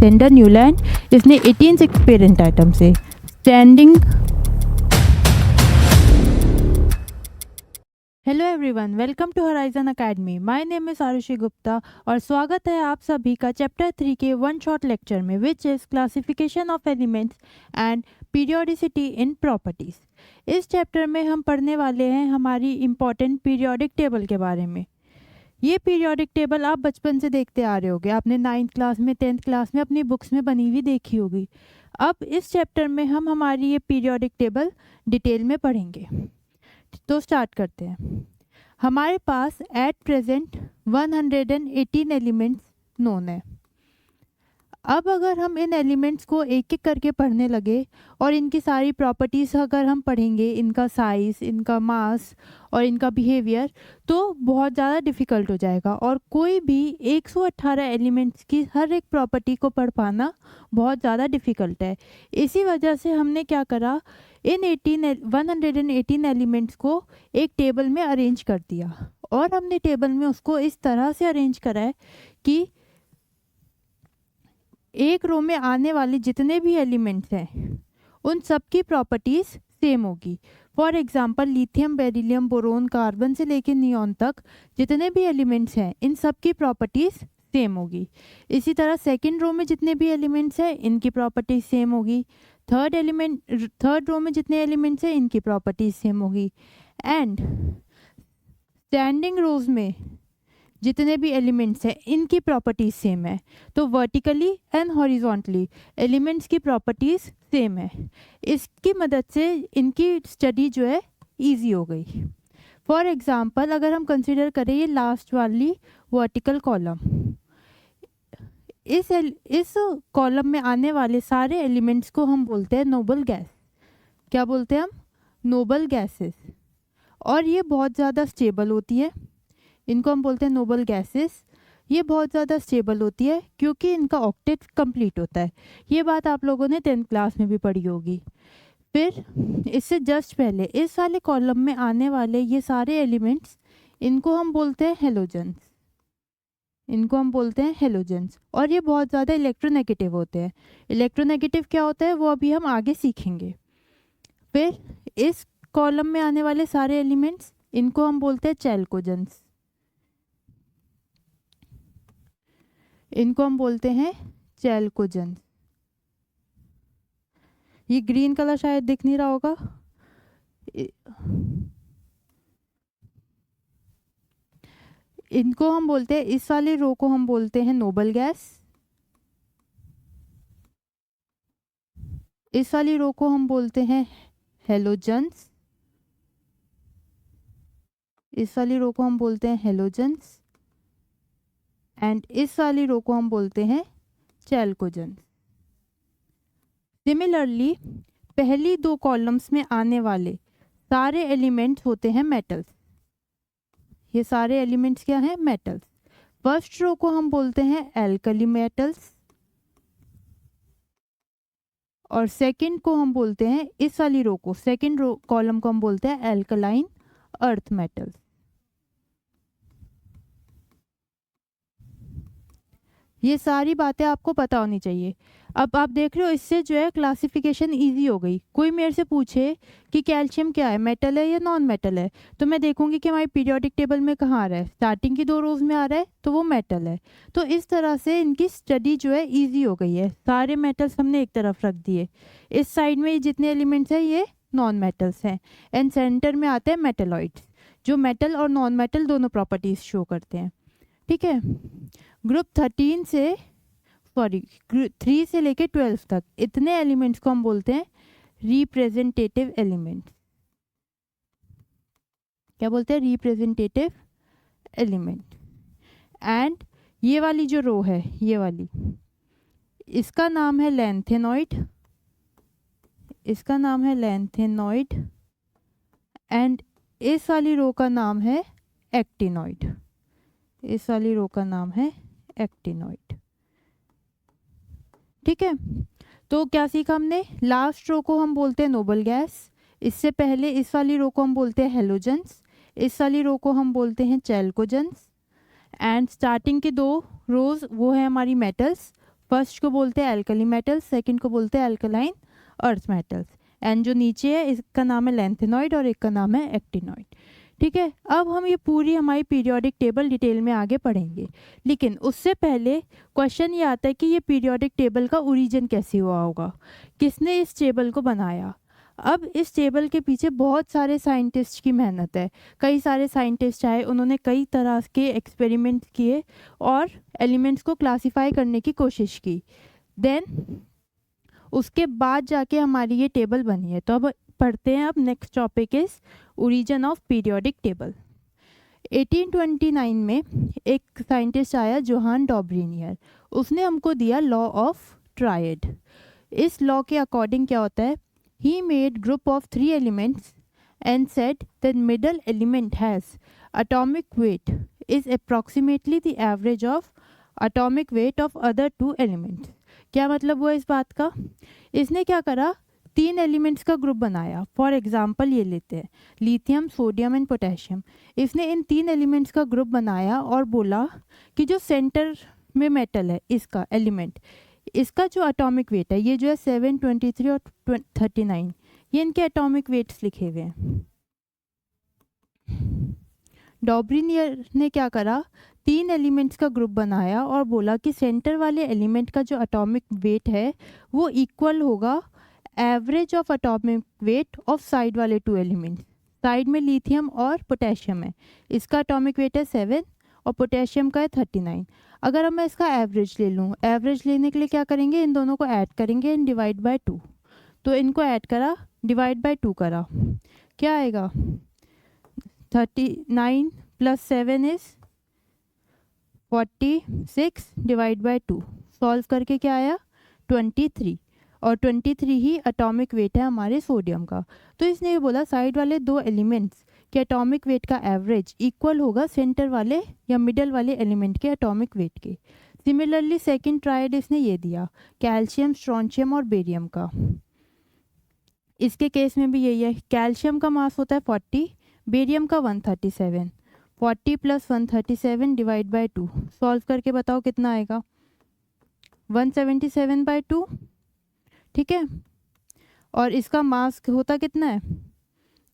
Alexander Newland, इसने 18 पेरेंट आइटम से स्टैंडिंग। Hello everyone, welcome to horizon academy. My name is Arushi Gupta और स्वागत है आप सभी का चैप्टर 3 के वन शॉट लेक्चर में, which is classification of elements and periodicity in properties. इस चैप्टर में हम पढ़ने वाले हैं हमारी इम्पॉर्टेंट पीरियोडिक टेबल के बारे में। ये पीरियोडिक टेबल आप बचपन से देखते आ रहे होंगे, आपने 9th क्लास में 10th क्लास में अपनी बुक्स में बनी हुई देखी होगी। अब इस चैप्टर में हम हमारी ये पीरियोडिक टेबल डिटेल में पढ़ेंगे। तो स्टार्ट करते हैं। हमारे पास एट प्रेजेंट 118 एलिमेंट्स नोन है। अब अगर हम इन एलिमेंट्स को एक एक करके पढ़ने लगे और इनकी सारी प्रॉपर्टीज़ अगर हम पढ़ेंगे, इनका साइज़, इनका मास और इनका बिहेवियर, तो बहुत ज़्यादा डिफ़िकल्ट हो जाएगा और कोई भी 118 एलिमेंट्स की हर एक प्रॉपर्टी को पढ़ पाना बहुत ज़्यादा डिफ़िकल्ट है। इसी वजह से हमने क्या करा, इन 118 एलिमेंट्स को एक टेबल में अरेंज कर दिया और हमने टेबल में उसको इस तरह से अरेंज करा है कि एक रो में आने वाले जितने भी एलिमेंट्स हैं उन सब की प्रॉपर्टीज़ सेम होगी। For example lithium, beryllium, boron, carbon से लेकर नियॉन तक जितने भी एलिमेंट्स हैं इन सब की प्रॉपर्टीज़ सेम होगी। इसी तरह सेकंड रो में जितने भी एलिमेंट्स हैं इनकी प्रॉपर्टीज सेम होगी। थर्ड रो में जितने एलिमेंट्स हैं इनकी प्रॉपर्टीज सेम होगी। एंड स्टैंडिंग रोज में जितने भी एलिमेंट्स हैं इनकी प्रॉपर्टीज सेम है। तो वर्टिकली एंड हॉरिजॉन्टली एलिमेंट्स की प्रॉपर्टीज सेम है। इसकी मदद से इनकी स्टडी जो है इजी हो गई। फॉर एग्जांपल अगर हम कंसिडर करें ये लास्ट वाली वर्टिकल कॉलम, इस कॉलम में आने वाले सारे एलिमेंट्स को हम बोलते हैं नोबल गैस। क्या बोलते हैं हम? Noble gases. और ये बहुत ज़्यादा स्टेबल होती है, इनको हम बोलते हैं नोबल गैसेस। ये बहुत ज़्यादा स्टेबल होती है क्योंकि इनका ऑक्टेट कंप्लीट होता है। ये बात आप लोगों ने 10th क्लास में भी पढ़ी होगी। फिर इससे जस्ट पहले इस वाले कॉलम में आने वाले ये सारे एलिमेंट्स, इनको हम बोलते हैं हेलोजेंस। इनको हम बोलते हैं हेलोजेंस और ये बहुत ज़्यादा इलेक्ट्रोनेगेटिव होते हैं। इलेक्ट्रोनेगेटिव क्या होता है वो अभी हम आगे सीखेंगे। फिर इस कॉलम में आने वाले सारे एलिमेंट्स, इनको हम बोलते हैं चैल्कोजेंस। इनको हम बोलते हैं चैल्कोजेंस। ये ग्रीन कलर शायद दिख नहीं रहा होगा। इनको हम बोलते हैं, इस वाले रो को हम बोलते हैं नोबल गैस। इस वाली रो को हम बोलते हैं हेलोजेंस। इस वाली रो को हम बोलते हैं हेलोजेंस एंड इस वाली रो को हम बोलते हैं चैल्कोजेंस। सिमिलरली पहली दो कॉलम्स में आने वाले सारे एलिमेंट्स होते हैं मेटल्स। ये सारे एलिमेंट्स क्या हैं? मेटल्स। फर्स्ट रो को हम बोलते हैं एल्कली मेटल्स और सेकंड को हम बोलते हैं, इस वाली रो को, सेकंड रो कॉलम को हम बोलते हैं एल्कलाइन अर्थ मेटल्स। ये सारी बातें आपको पता होनी चाहिए। अब आप देख रहे हो इससे जो है क्लासिफिकेशन इजी हो गई। कोई मेरे से पूछे कि कैल्शियम क्या है, मेटल है या नॉन मेटल है, तो मैं देखूंगी कि हमारी पीरियोडिक टेबल में कहाँ आ रहा है। स्टार्टिंग की 2 रोज में आ रहा है तो वो मेटल है। तो इस तरह से इनकी स्टडी जो है ईजी हो गई है। सारे मेटल्स हमने एक तरफ रख दिए। इस साइड में जितने एलिमेंट्स हैं ये नॉन मेटल्स हैं एंड सेंटर में आते हैं मेटेलॉइड्स, जो मेटल और नॉन मेटल दोनों प्रॉपर्टीज शो करते हैं। ठीक है। ग्रुप 3 से लेके 12 तक इतने एलिमेंट्स को हम बोलते हैं रिप्रेजेंटेटिव एलिमेंट्स। क्या बोलते हैं? Representative element. एंड ये वाली जो रो है, ये वाली, इसका नाम है लैंथेनॉइड। इसका नाम है लैंथेनॉइड एंड इस वाली रो का नाम है एक्टिनॉइड। इस वाली रो का नाम है एक्टिनॉइड। ठीक है। तो क्या सीखा हमने? लास्ट रो को हम बोलते हैं नोबल गैस। इससे पहले इस वाली रो को हम बोलते हैं हेलोजेंस। इस वाली रो को हम बोलते हैं चैल्कोजेंस एंड स्टार्टिंग की 2 रोज वो है हमारी मेटल्स। फर्स्ट को बोलते हैं एल्कली मेटल्स, सेकंड को बोलते हैं एल्कलाइन अर्थ मेटल्स, एंड जो नीचे है इसका नाम है लैंथेनॉइड और एक का नाम है एक्टिनॉइड। ठीक है, अब हम ये पूरी हमारी पीरियोडिक टेबल डिटेल में आगे पढ़ेंगे, लेकिन उससे पहले क्वेश्चन ये आता है कि ये पीरियोडिक टेबल का ओरिजिन कैसे हुआ होगा, किसने इस टेबल को बनाया। अब इस टेबल के पीछे बहुत सारे साइंटिस्ट की मेहनत है, कई सारे साइंटिस्ट आए, उन्होंने कई तरह के एक्सपेरिमेंट किए और एलिमेंट्स को क्लासिफाई करने की कोशिश की, देन उसके बाद जाके हमारी ये टेबल बनी है। तो अब पढ़ते हैं, अब next topic is origin of periodic table. 1829 में एक साइंटिस्ट आया जोहान डॉब्रिनियर, उसने हमको दिया लॉ ऑफ ट्रायड। इस लॉ के अकॉर्डिंग क्या होता है, he made group of 3 elements and said that middle element has atomic weight is approximately the average of atomic weight of other 2 elements। क्या मतलब हुआ इस बात का, इसने क्या करा, 3 एलिमेंट्स का ग्रुप बनाया। फॉर एग्जाम्पल ये लेते हैं लिथियम, सोडियम एंड पोटेशियम। इसने इन 3 एलिमेंट्स का ग्रुप बनाया और बोला कि जो सेंटर में मेटल है इसका एलिमेंट, इसका जो एटॉमिक वेट है, ये जो है 7, 23 और 39, ये इनके एटॉमिक वेट्स लिखे हुए हैं। डॉब्रिनियर ने क्या करा, 3 एलिमेंट्स का ग्रुप बनाया और बोला कि सेंटर वाले एलिमेंट का जो एटॉमिक वेट है वो इक्वल होगा average of atomic weight of side वाले 2 एलिमेंट्स। साइड में लिथियम और पोटेशियम है, इसका एटॉमिक वेट है 7 और पोटेशियम का है 39। अगर अब मैं इसका एवरेज ले लूँ, एवरेज लेने के लिए क्या करेंगे, इन दोनों को ऐड करेंगे एंड डिवाइड बाय 2। तो इनको ऐड करा, डिवाइड बाय 2 करा, क्या आएगा, 39 plus 7 is 46 divide by 2, solve करके क्या आया 23, और 23 ही एटॉमिक वेट है हमारे सोडियम का। तो इसने ये बोला साइड वाले 2 एलिमेंट्स के एटॉमिक वेट का एवरेज इक्वल होगा सेंटर वाले या मिडल वाले एलिमेंट के एटॉमिक वेट के। सिमिलरली सेकंड ट्रायड इसने ये दिया कैल्शियम, स्ट्रोंशियम और बेरियम का। इसके केस में भी यही है, कैल्शियम का मास होता है 40, बेरियम का 137, 40 प्लस 137 डिवाइड बाय 2, सॉल्व करके बताओ कितना आएगा, 177 बाय 2। ठीक है, और इसका मास होता कितना है,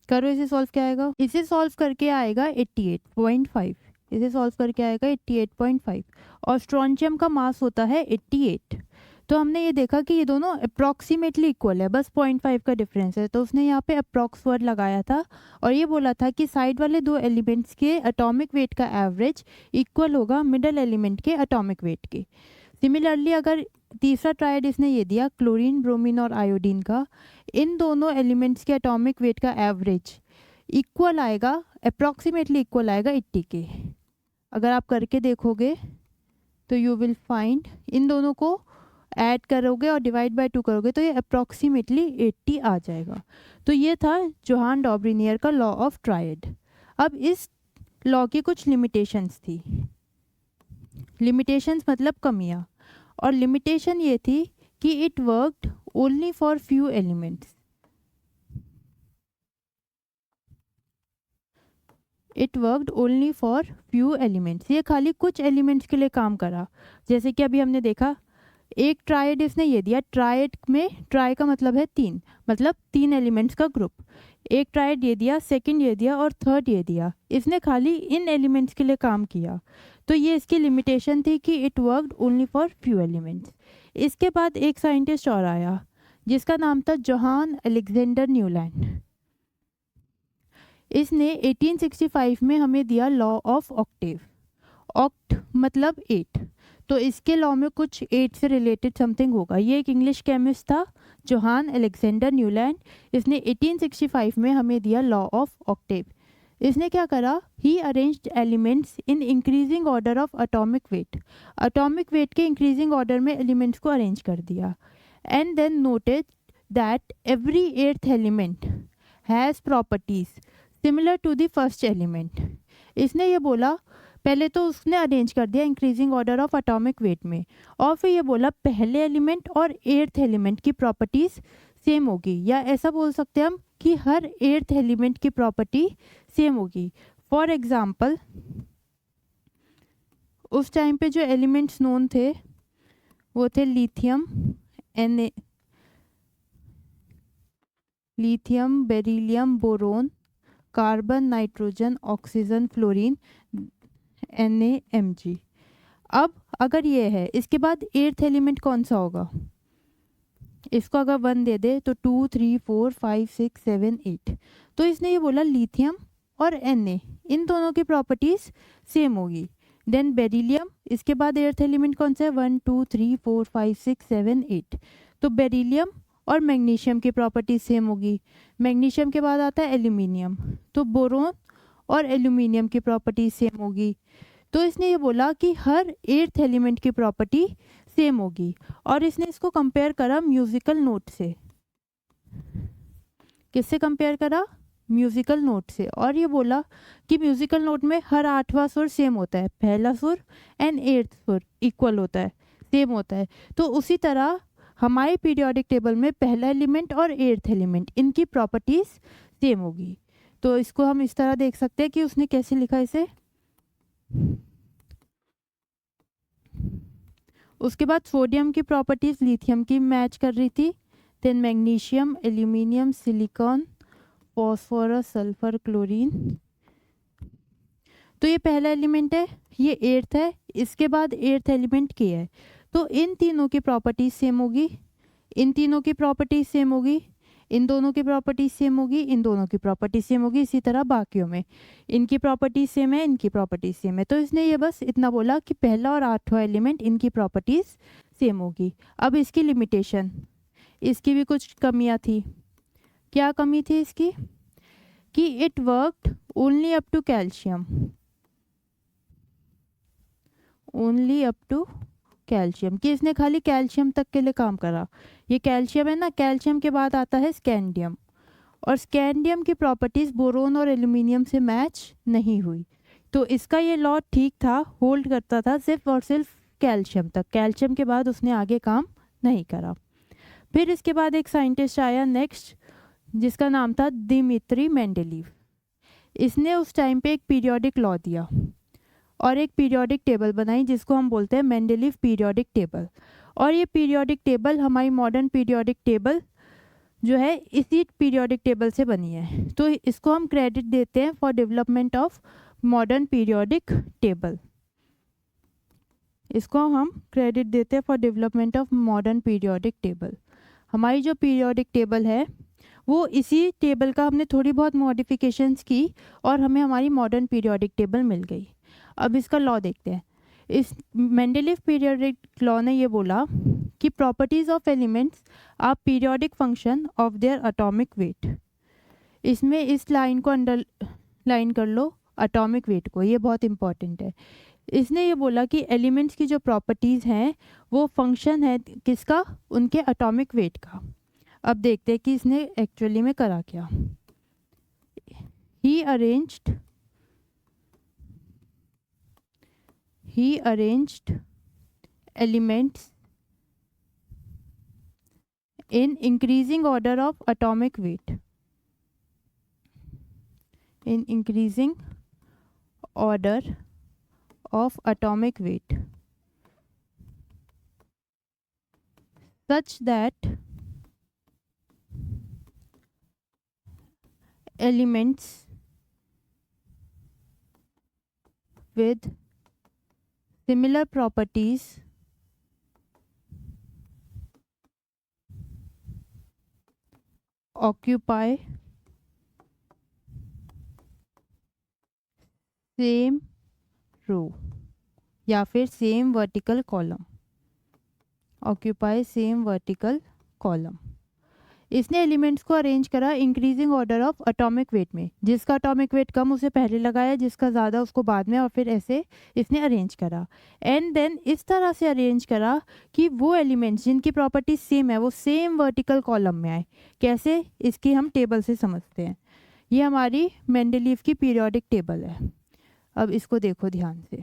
करो इसे सॉल्व, क्या आएगा, इसे सॉल्व करके आएगा 88.5, इसे सॉल्व करके आएगा 88.5, और स्ट्रोंशियम का मास होता है 88। तो हमने ये देखा कि ये दोनों अप्रॉक्सीमेटली इक्वल है, बस 0.5 का डिफरेंस है, तो उसने यहाँ पे अप्रॉक्स वर्ड लगाया था और ये बोला था कि साइड वाले 2 एलिमेंट्स के एटॉमिक वेट का एवरेज इक्वल होगा मिडल एलिमेंट के एटॉमिक वेट के। सिमिलरली अगर तीसरा ट्रायड इसने ये दिया क्लोरीन, ब्रोमीन और आयोडीन का, इन दोनों एलिमेंट्स के एटॉमिक वेट का एवरेज इक्वल आएगा, अप्रॉक्सीमेटली इक्वल आएगा 80 के। अगर आप करके देखोगे तो यू विल फाइंड, इन दोनों को ऐड करोगे और डिवाइड बाय 2 करोगे तो ये अप्रॉक्सीमेटली 80 आ जाएगा। तो ये था जोहान डॉब्रिनियर का लॉ ऑफ ट्रायड। अब इस लॉ की कुछ लिमिटेशंस थी, लिमिटेशंस मतलब कमियां, और लिमिटेशन ये थी कि it worked only for few elements, it worked only for few elements, ये खाली कुछ एलिमेंट्स के लिए काम करा। जैसे कि अभी हमने देखा एक ट्रायड इसने ये दिया, ट्रायड में ट्राई का मतलब है 3, मतलब 3 एलिमेंट्स का ग्रुप। एक ट्रायड ये दिया, सेकंड ये दिया और थर्ड ये दिया, इसने खाली इन एलिमेंट्स के लिए काम किया। तो ये इसकी लिमिटेशन थी कि it worked only for few elements. इसके बाद एक साइंटिस्ट और आया जिसका नाम था जोहान अलेक्जेंडर न्यूलैंड। इसने 1865 में हमें दिया लॉ ऑफ ऑक्टेव। ऑक्ट मतलब 8, तो इसके लॉ में कुछ 8 से रिलेटेड समथिंग होगा। ये एक इंग्लिश केमिस्ट था जोहान अलेक्जेंडर न्यूलैंड, इसने 1865 में हमें दिया लॉ ऑफ ऑक्टेव। इसने क्या करा, he arranged elements in increasing order of atomic weight, atomic weight के इंक्रीजिंग ऑर्डर में एलिमेंट्स को अरेंज कर दिया, and then noted that every 8th element has properties similar to the first element. इसने ये बोला, पहले तो उसने अरेंज कर दिया increasing order of atomic weight में, और फिर ये बोला पहले एलिमेंट और 8th एलिमेंट की प्रॉपर्टीज सेम होगी, या ऐसा बोल सकते हैं हम कि हर 8th एलिमेंट की प्रॉपर्टी सेम होगी। फॉर एग्जाम्पल उस टाइम पे जो एलिमेंट्स नोन थे वो थे lithium, lithium, beryllium, boron, carbon, nitrogen, oxygen, fluorine, NaMg। अब अगर ये है, इसके बाद एर्थ एलिमेंट कौन सा होगा? इसको अगर 1 दे दे तो 2 3 4 5 6 7 8। तो इसने ये बोला लिथियम और Na इन दोनों की प्रॉपर्टीज सेम होगी। देन बेरिलियम, इसके बाद एर्थ एलिमेंट कौन सा है? 1 2 3 4 5 6 7 8। तो बेरिलियम और मैग्नीशियम की प्रॉपर्टीज सेम होगी। मैग्नीशियम के बाद आता है एल्यूमिनियम, तो बोरोन और एल्यूमिनियम की प्रॉपर्टीज सेम होगी। तो इसने ये बोला कि हर एर्थ एलिमेंट की प्रॉपर्टी सेम होगी। और इसने इसको कंपेयर करा म्यूजिकल नोट से। किससे कंपेयर करा? म्यूजिकल नोट से। और ये बोला कि म्यूजिकल नोट में हर 8वां सुर सेम होता है, पहला सुर एंड 8th सुर इक्वल होता है, सेम होता है। तो उसी तरह हमारे पीरियोडिक टेबल में पहला एलिमेंट और 8th एलिमेंट इनकी प्रॉपर्टीज सेम होगी। तो इसको हम इस तरह देख सकते हैं कि उसने कैसे लिखा इसे। उसके बाद सोडियम की प्रॉपर्टीज लिथियम की मैच कर रही थी। Then magnesium, aluminium, silicon, phosphorus, sulphur, chlorine. तो ये पहला एलिमेंट है, ये 8th है, इसके बाद 8th एलिमेंट के है। तो इन तीनों की प्रॉपर्टीज सेम होगी, इन तीनों की प्रॉपर्टीज सेम होगी, इन दोनों की प्रॉपर्टीज सेम होगी, इन दोनों की प्रॉपर्टीज सेम होगी। इसी तरह बाकियों में इनकी प्रॉपर्टीज सेम है, इनकी प्रॉपर्टीज सेम है। तो इसने ये बस इतना बोला कि पहला और 8वां एलिमेंट इनकी प्रॉपर्टीज सेम होगी। अब इसकी लिमिटेशन, इसकी भी कुछ कमियां थी। क्या कमी थी इसकी? कि it worked only up to calcium, only up to calcium, कि इसने खाली कैल्शियम तक के लिए काम करा। ये कैल्शियम है ना, कैल्शियम के बाद आता है स्कैंडियम, और स्कैंडियम की प्रॉपर्टीज बोरोन और एल्यूमिनियम से मैच नहीं हुई। तो इसका ये लॉ ठीक था, होल्ड करता था सिर्फ और सिर्फ कैल्शियम तक। कैल्शियम के बाद उसने आगे काम नहीं करा। फिर इसके बाद एक साइंटिस्ट आया नेक्स्ट, जिसका नाम था दिमित्री मेंडेलीव। इसने उस टाइम पे एक पीरियोडिक लॉ दिया और एक पीरियोडिक टेबल बनाई, जिसको हम बोलते हैं मेंडेलीव पीरियोडिक टेबल। और ये पीरियोडिक टेबल हमारी मॉडर्न पीरियोडिक टेबल जो है इसी पीरियोडिक टेबल से बनी है। तो इसको हम क्रेडिट देते हैं for development of modern periodic table. इसको हम क्रेडिट देते हैं for development of modern periodic table. हमारी जो पीरियोडिक टेबल है वो इसी टेबल का हमने थोड़ी बहुत मॉडिफिकेशंस की और हमें हमारी मॉडर्न पीरियोडिक टेबल मिल गई। अब इसका लॉ देखते हैं। इस मेंडेलीव पीरियोडिक लॉ ने ये बोला कि properties of elements are periodic function of their atomic weight. इसमें इस लाइन को अंडरलाइन कर लो, एटॉमिक वेट को, ये बहुत इंपॉर्टेंट है। इसने ये बोला कि एलिमेंट्स की जो प्रॉपर्टीज़ हैं वो फंक्शन है किसका? उनके एटॉमिक वेट का। अब देखते हैं कि इसने एक्चुअली में करा क्या। He arranged elements in increasing order of atomic weight, in increasing order of atomic weight, such that elements with similar properties occupy same row या फिर same vertical column, occupy same vertical column. इसने elements को arrange करा increasing order of atomic weight में, जिसका atomic weight कम उसे पहले लगाया, जिसका ज़्यादा उसको बाद में, और फिर ऐसे इसने अरेंज करा। एंड देन इस तरह से अरेंज करा कि वो एलिमेंट्स जिनकी प्रॉपर्टी सेम है वो सेम वर्टिकल कॉलम में आए। कैसे? इसकी हम टेबल से समझते हैं। ये हमारी मेंडेलीव की पीरियोडिक टेबल है। अब इसको देखो ध्यान से।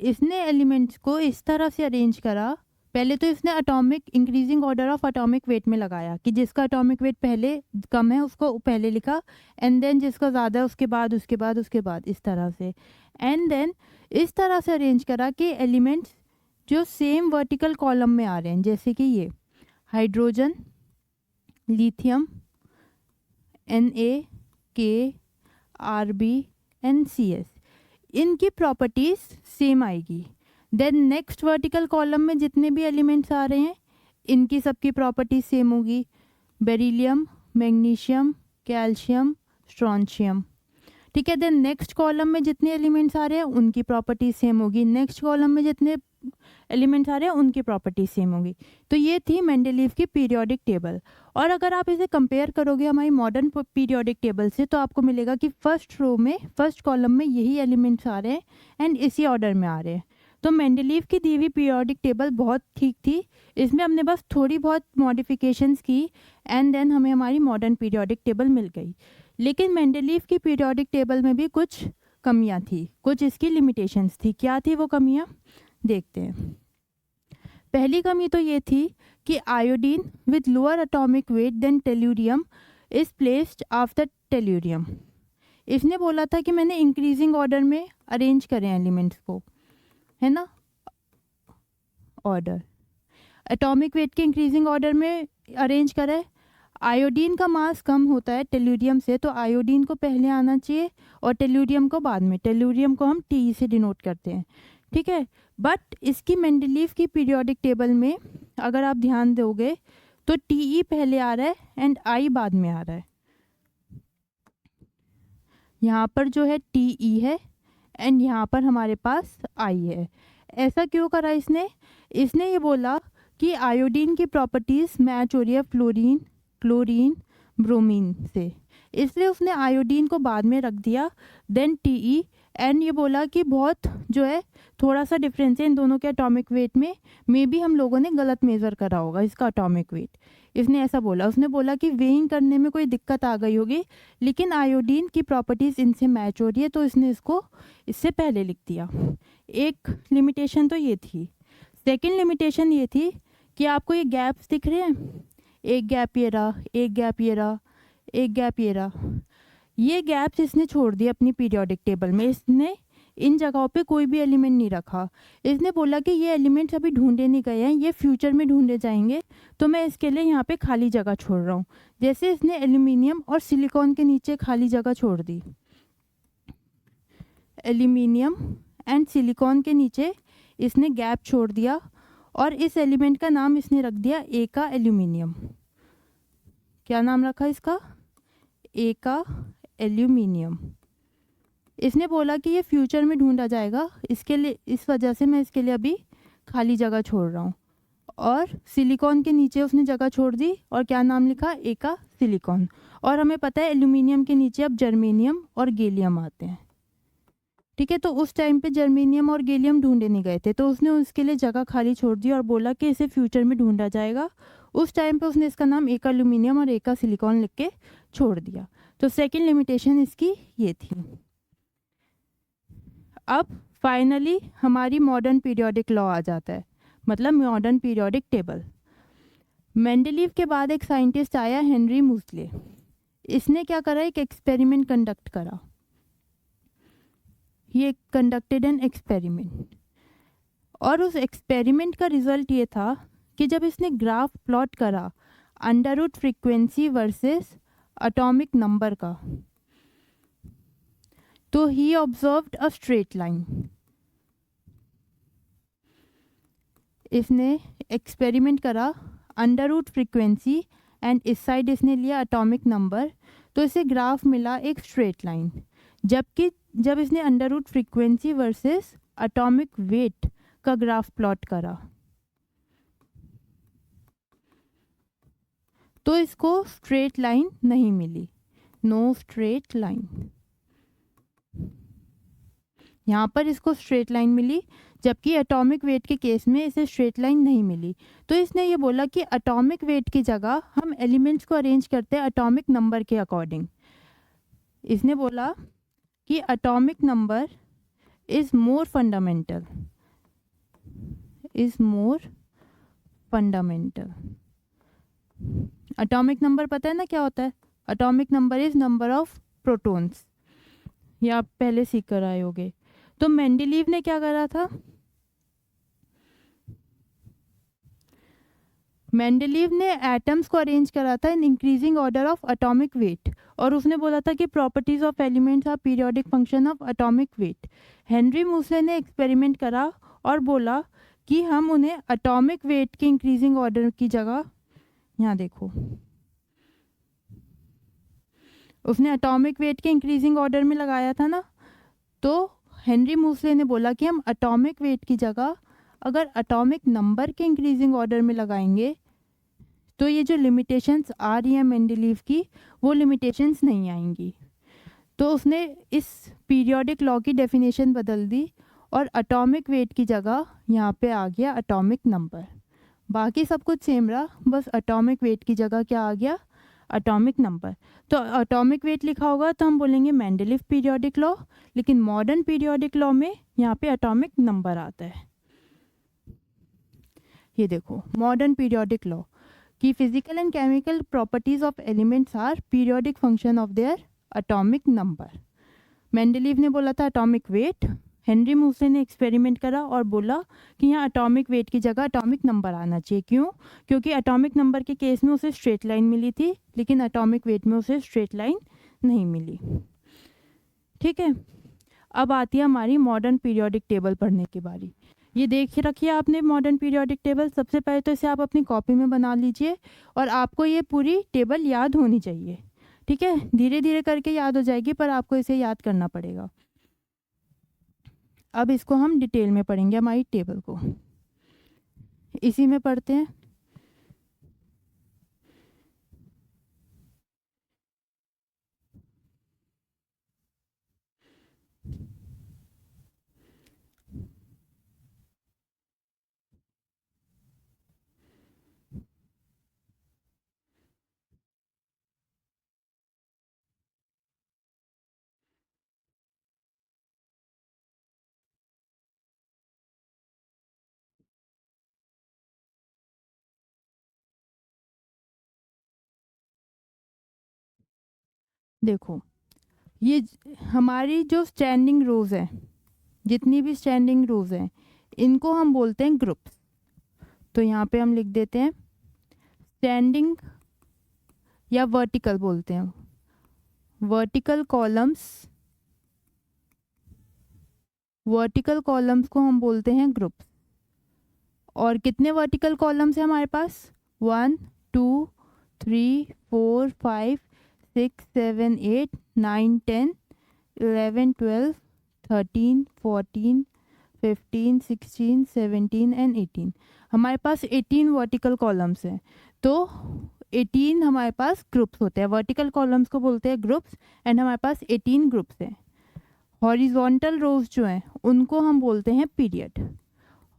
इसने एलिमेंट्स को इस तरह से अरेंज करा, पहले तो इसने atomic increasing order of atomic weight में लगाया कि जिसका एटॉमिक वेट पहले कम है उसको पहले लिखा, एंड देन जिसका ज़्यादा है उसके बाद उसके बाद उसके बाद, इस तरह से। एंड देन इस तरह से अरेंज करा कि एलिमेंट्स जो सेम वर्टिकल कॉलम में आ रहे हैं, जैसे कि ये hydrogen, lithium, Na, K, Rb and Cs, इनकी प्रॉपर्टीज सेम आएगी। देन नेक्स्ट वर्टिकल कॉलम में जितने भी एलिमेंट्स आ रहे हैं इनकी सबकी प्रॉपर्टीज सेम होगी। बेरिलियम, मैग्नीशियम, कैल्शियम, स्ट्रॉन्शियम, ठीक है। देन नेक्स्ट कॉलम में जितने एलिमेंट्स आ रहे हैं उनकी प्रॉपर्टीज सेम होगी। नेक्स्ट कॉलम में जितने एलिमेंट्स आ रहे हैं उनकी प्रॉपर्टीज सेम होगी। तो ये थी मेंडलीव की पीरियोडिक टेबल। और अगर आप इसे कंपेयर करोगे हमारी मॉडर्न पीरियोडिक टेबल से तो आपको मिलेगा कि फर्स्ट रो में, फर्स्ट कॉलम में यही एलिमेंट्स आ रहे हैं एंड इसी ऑर्डर में आ रहे हैं। तो मेंडलीव की दी हुई पीरियोडिक टेबल बहुत ठीक थी। इसमें हमने बस थोड़ी बहुत मॉडिफिकेशंस की एंड देन हमें हमारी मॉडर्न पीरियोडिक टेबल मिल गई। लेकिन मेंडलीव की पीरियोडिक टेबल में भी कुछ कमियां थी, कुछ इसकी लिमिटेशंस थी। क्या थी वो कमियां, देखते हैं। पहली कमी तो ये थी कि iodine with lower atomic weight than tellurium is placed after tellurium. इसने बोला था कि मैंने इंक्रीजिंग ऑर्डर में अरेंज करें एलिमेंट्स को, है ना, ऑर्डर एटॉमिक वेट के इंक्रीजिंग ऑर्डर में अरेंज करें। आयोडीन का मास कम होता है टेल्यूरियम से, तो आयोडीन को पहले आना चाहिए और टेल्यूरियम को बाद में। टेल्यूरियम को हम Te से डिनोट करते हैं, ठीक है। बट इसकी मेंडलीव की पीरियोडिक टेबल में अगर आप ध्यान दोगे तो Te पहले आ रहा है एंड I बाद में आ रहा है। यहाँ पर जो है Te है एंड यहाँ पर हमारे पास I है। ऐसा क्यों करा इसने ये बोला कि आयोडीन की प्रॉपर्टीज मैच हो रही है फ्लोरीन, क्लोरीन, ब्रोमीन से, इसलिए उसने आयोडीन को बाद में रख दिया देन Te। एंड ये बोला कि बहुत जो है थोड़ा सा डिफरेंस है इन दोनों के एटॉमिक वेट में, मे बी हम लोगों ने गलत मेज़र करा होगा इसका एटॉमिक वेट। इसने ऐसा बोला, उसने बोला कि वेइंग करने में कोई दिक्कत आ गई होगी, लेकिन आयोडीन की प्रॉपर्टीज़ इनसे मैच हो रही है तो इसने इसको इससे पहले लिख दिया। एक लिमिटेशन तो ये थी। सेकेंड लिमिटेशन ये थी कि आपको ये गैप्स दिख रहे हैं, एक गैप ये रहा, एक गैप ये रहा, एक गैप ये रहा, ये गैप्स इसने छोड़ दिए अपनी पीरियोडिक टेबल में। इसने इन जगहों पे कोई भी एलिमेंट नहीं रखा। इसने बोला कि ये एलिमेंट्स अभी ढूंढे नहीं गए हैं, ये फ्यूचर में ढूंढे जाएंगे, तो मैं इसके लिए यहाँ पे खाली जगह छोड़ रहा हूँ। जैसे इसने एल्यूमिनियम और सिलिकॉन के नीचे खाली जगह छोड़ दी, एल्यूमिनियम एंड सिलिकॉन के नीचे इसने गैप छोड़ दिया और इस एलिमेंट का नाम इसने रख दिया ए का एल्यूमिनियम। क्या नाम रखा इसका, ए का एल्यूमिनियम। इसने बोला कि ये फ्यूचर में ढूंढा जाएगा, इसके लिए इस वजह से मैं इसके लिए अभी खाली जगह छोड़ रहा हूँ। और सिलिकॉन के नीचे उसने जगह छोड़ दी और क्या नाम लिखा, ए का सिलिकॉन। और हमें पता है एल्यूमिनियम के नीचे अब जर्मेनियम और गैलियम आते हैं, ठीक है। तो उस टाइम पे जर्मेनियम और गैलियम ढूंढे नहीं गए थे, तो उसने उसके लिए जगह खाली छोड़ दी और बोला कि इसे फ्यूचर में ढूंढा जाएगा। उस टाइम पे उसने इसका नाम ए का एल्यूमिनियम और ए का सिलिकॉन लिख के छोड़ दिया। तो सेकेंड लिमिटेशन इसकी ये थी। अब फाइनली हमारी मॉडर्न पीरियोडिक लॉ आ जाता है, मतलब मॉडर्न पीरियोडिक टेबल। मेंडलीव के बाद एक साइंटिस्ट आया, हेनरी मूसले। इसने क्या करा, एक एक्सपेरिमेंट कंडक्ट करा। ये कंडक्टेड एन एक्सपेरिमेंट और उस एक्सपेरिमेंट का रिजल्ट ये था कि जब इसने ग्राफ प्लॉट करा under root frequency versus atomic number का, तो he observed a straight line. इसने एक्सपेरिमेंट करा अंडर रूट फ्रीक्वेंसी एंड इस साइड इसने लिया एटॉमिक नंबर, तो इसे ग्राफ मिला एक स्ट्रेट लाइन। जबकि जब इसने under root frequency versus atomic weight का ग्राफ प्लॉट करा तो इसको स्ट्रेट लाइन नहीं मिली, नो स्ट्रेट लाइन। यहाँ पर इसको स्ट्रेट लाइन मिली, जबकि एटॉमिक वेट के केस में इसे स्ट्रेट लाइन नहीं मिली। तो इसने ये बोला कि एटॉमिक वेट की जगह हम एलिमेंट्स को अरेंज करते हैं एटॉमिक नंबर के अकॉर्डिंग। इसने बोला कि atomic number is more fundamental, is more fundamental. Atomic number पता है ना क्या होता है, atomic number is number of protons, ये आप पहले सीख कर आए होगे। तो मेंडलीव ने क्या करा था, मेंडलीव ने एटम्स को अरेंज करा था in increasing order of atomic weight, और उसने बोला था कि properties of elements are periodic function of atomic weight. Henry Moseley ने एक्सपेरिमेंट करा और बोला कि हम उन्हें एटॉमिक वेट के इंक्रीजिंग ऑर्डर की जगह, यहाँ देखो, उसने एटॉमिक वेट के इंक्रीजिंग ऑर्डर में लगाया था ना, तो हेनरी मूसले ने बोला कि हम एटॉमिक वेट की जगह अगर एटॉमिक नंबर के इंक्रीजिंग ऑर्डर में लगाएंगे तो ये जो लिमिटेशंस आ रही हैं मेंडलीव की, वो लिमिटेशंस नहीं आएंगी। तो उसने इस पीरियोडिक लॉ की डेफिनेशन बदल दी और एटॉमिक वेट की जगह यहाँ पे आ गया एटॉमिक नंबर। बाकी सब कुछ सेम रहा, बस एटॉमिक वेट की जगह क्या आ गया, एटॉमिक नंबर। तो एटॉमिक वेट लिखा होगा तो हम बोलेंगे मेंडलीव पीरियोडिक लॉ, लेकिन मॉडर्न पीरियोडिक लॉ में यहाँ पे एटॉमिक नंबर आता है। ये देखो मॉडर्न पीरियोडिक लॉ कि physical and chemical properties of elements are periodic function of their atomic number. Mendeleev ने बोला था एटॉमिक वेट, हेनरी मूसले ने एक्सपेरिमेंट करा और बोला कि यहाँ एटॉमिक वेट की जगह एटॉमिक नंबर आना चाहिए। क्यों? क्योंकि एटॉमिक नंबर के केस में उसे स्ट्रेट लाइन मिली थी, लेकिन एटॉमिक वेट में उसे स्ट्रेट लाइन नहीं मिली। ठीक है, अब आती है हमारी मॉडर्न पीरियोडिक टेबल पढ़ने की बारी। ये देख रखिए आपने मॉडर्न पीरियोडिक टेबल। सबसे पहले तो इसे आप अपनी कॉपी में बना लीजिए और आपको ये पूरी टेबल याद होनी चाहिए। ठीक है, धीरे धीरे करके याद हो जाएगी, पर आपको इसे याद करना पड़ेगा। अब इसको हम डिटेल में पढ़ेंगे, हमारी टेबल को इसी में पढ़ते हैं। देखो ये हमारी जो स्टैंडिंग रोज है, जितनी भी स्टैंडिंग रोज हैं, इनको हम बोलते हैं ग्रुप्स। तो यहाँ पे हम लिख देते हैं स्टैंडिंग या वर्टिकल बोलते हैं, वर्टिकल कॉलम्स। वर्टिकल कॉलम्स को हम बोलते हैं ग्रुप्स। और कितने वर्टिकल कॉलम्स हैं हमारे पास? 1 2 3 4 5 6 7 8 9 10 11 12 13 14 15 16 17 एंड 18। हमारे पास 18 वर्टिकल कॉलम्स हैं। तो 18 हमारे पास ग्रुप्स होते हैं। वर्टिकल कॉलम्स को बोलते हैं ग्रुप्स, एंड हमारे पास 18 ग्रुप्स हैं। हॉरिजॉन्टल रोज जो हैं उनको हम बोलते हैं period.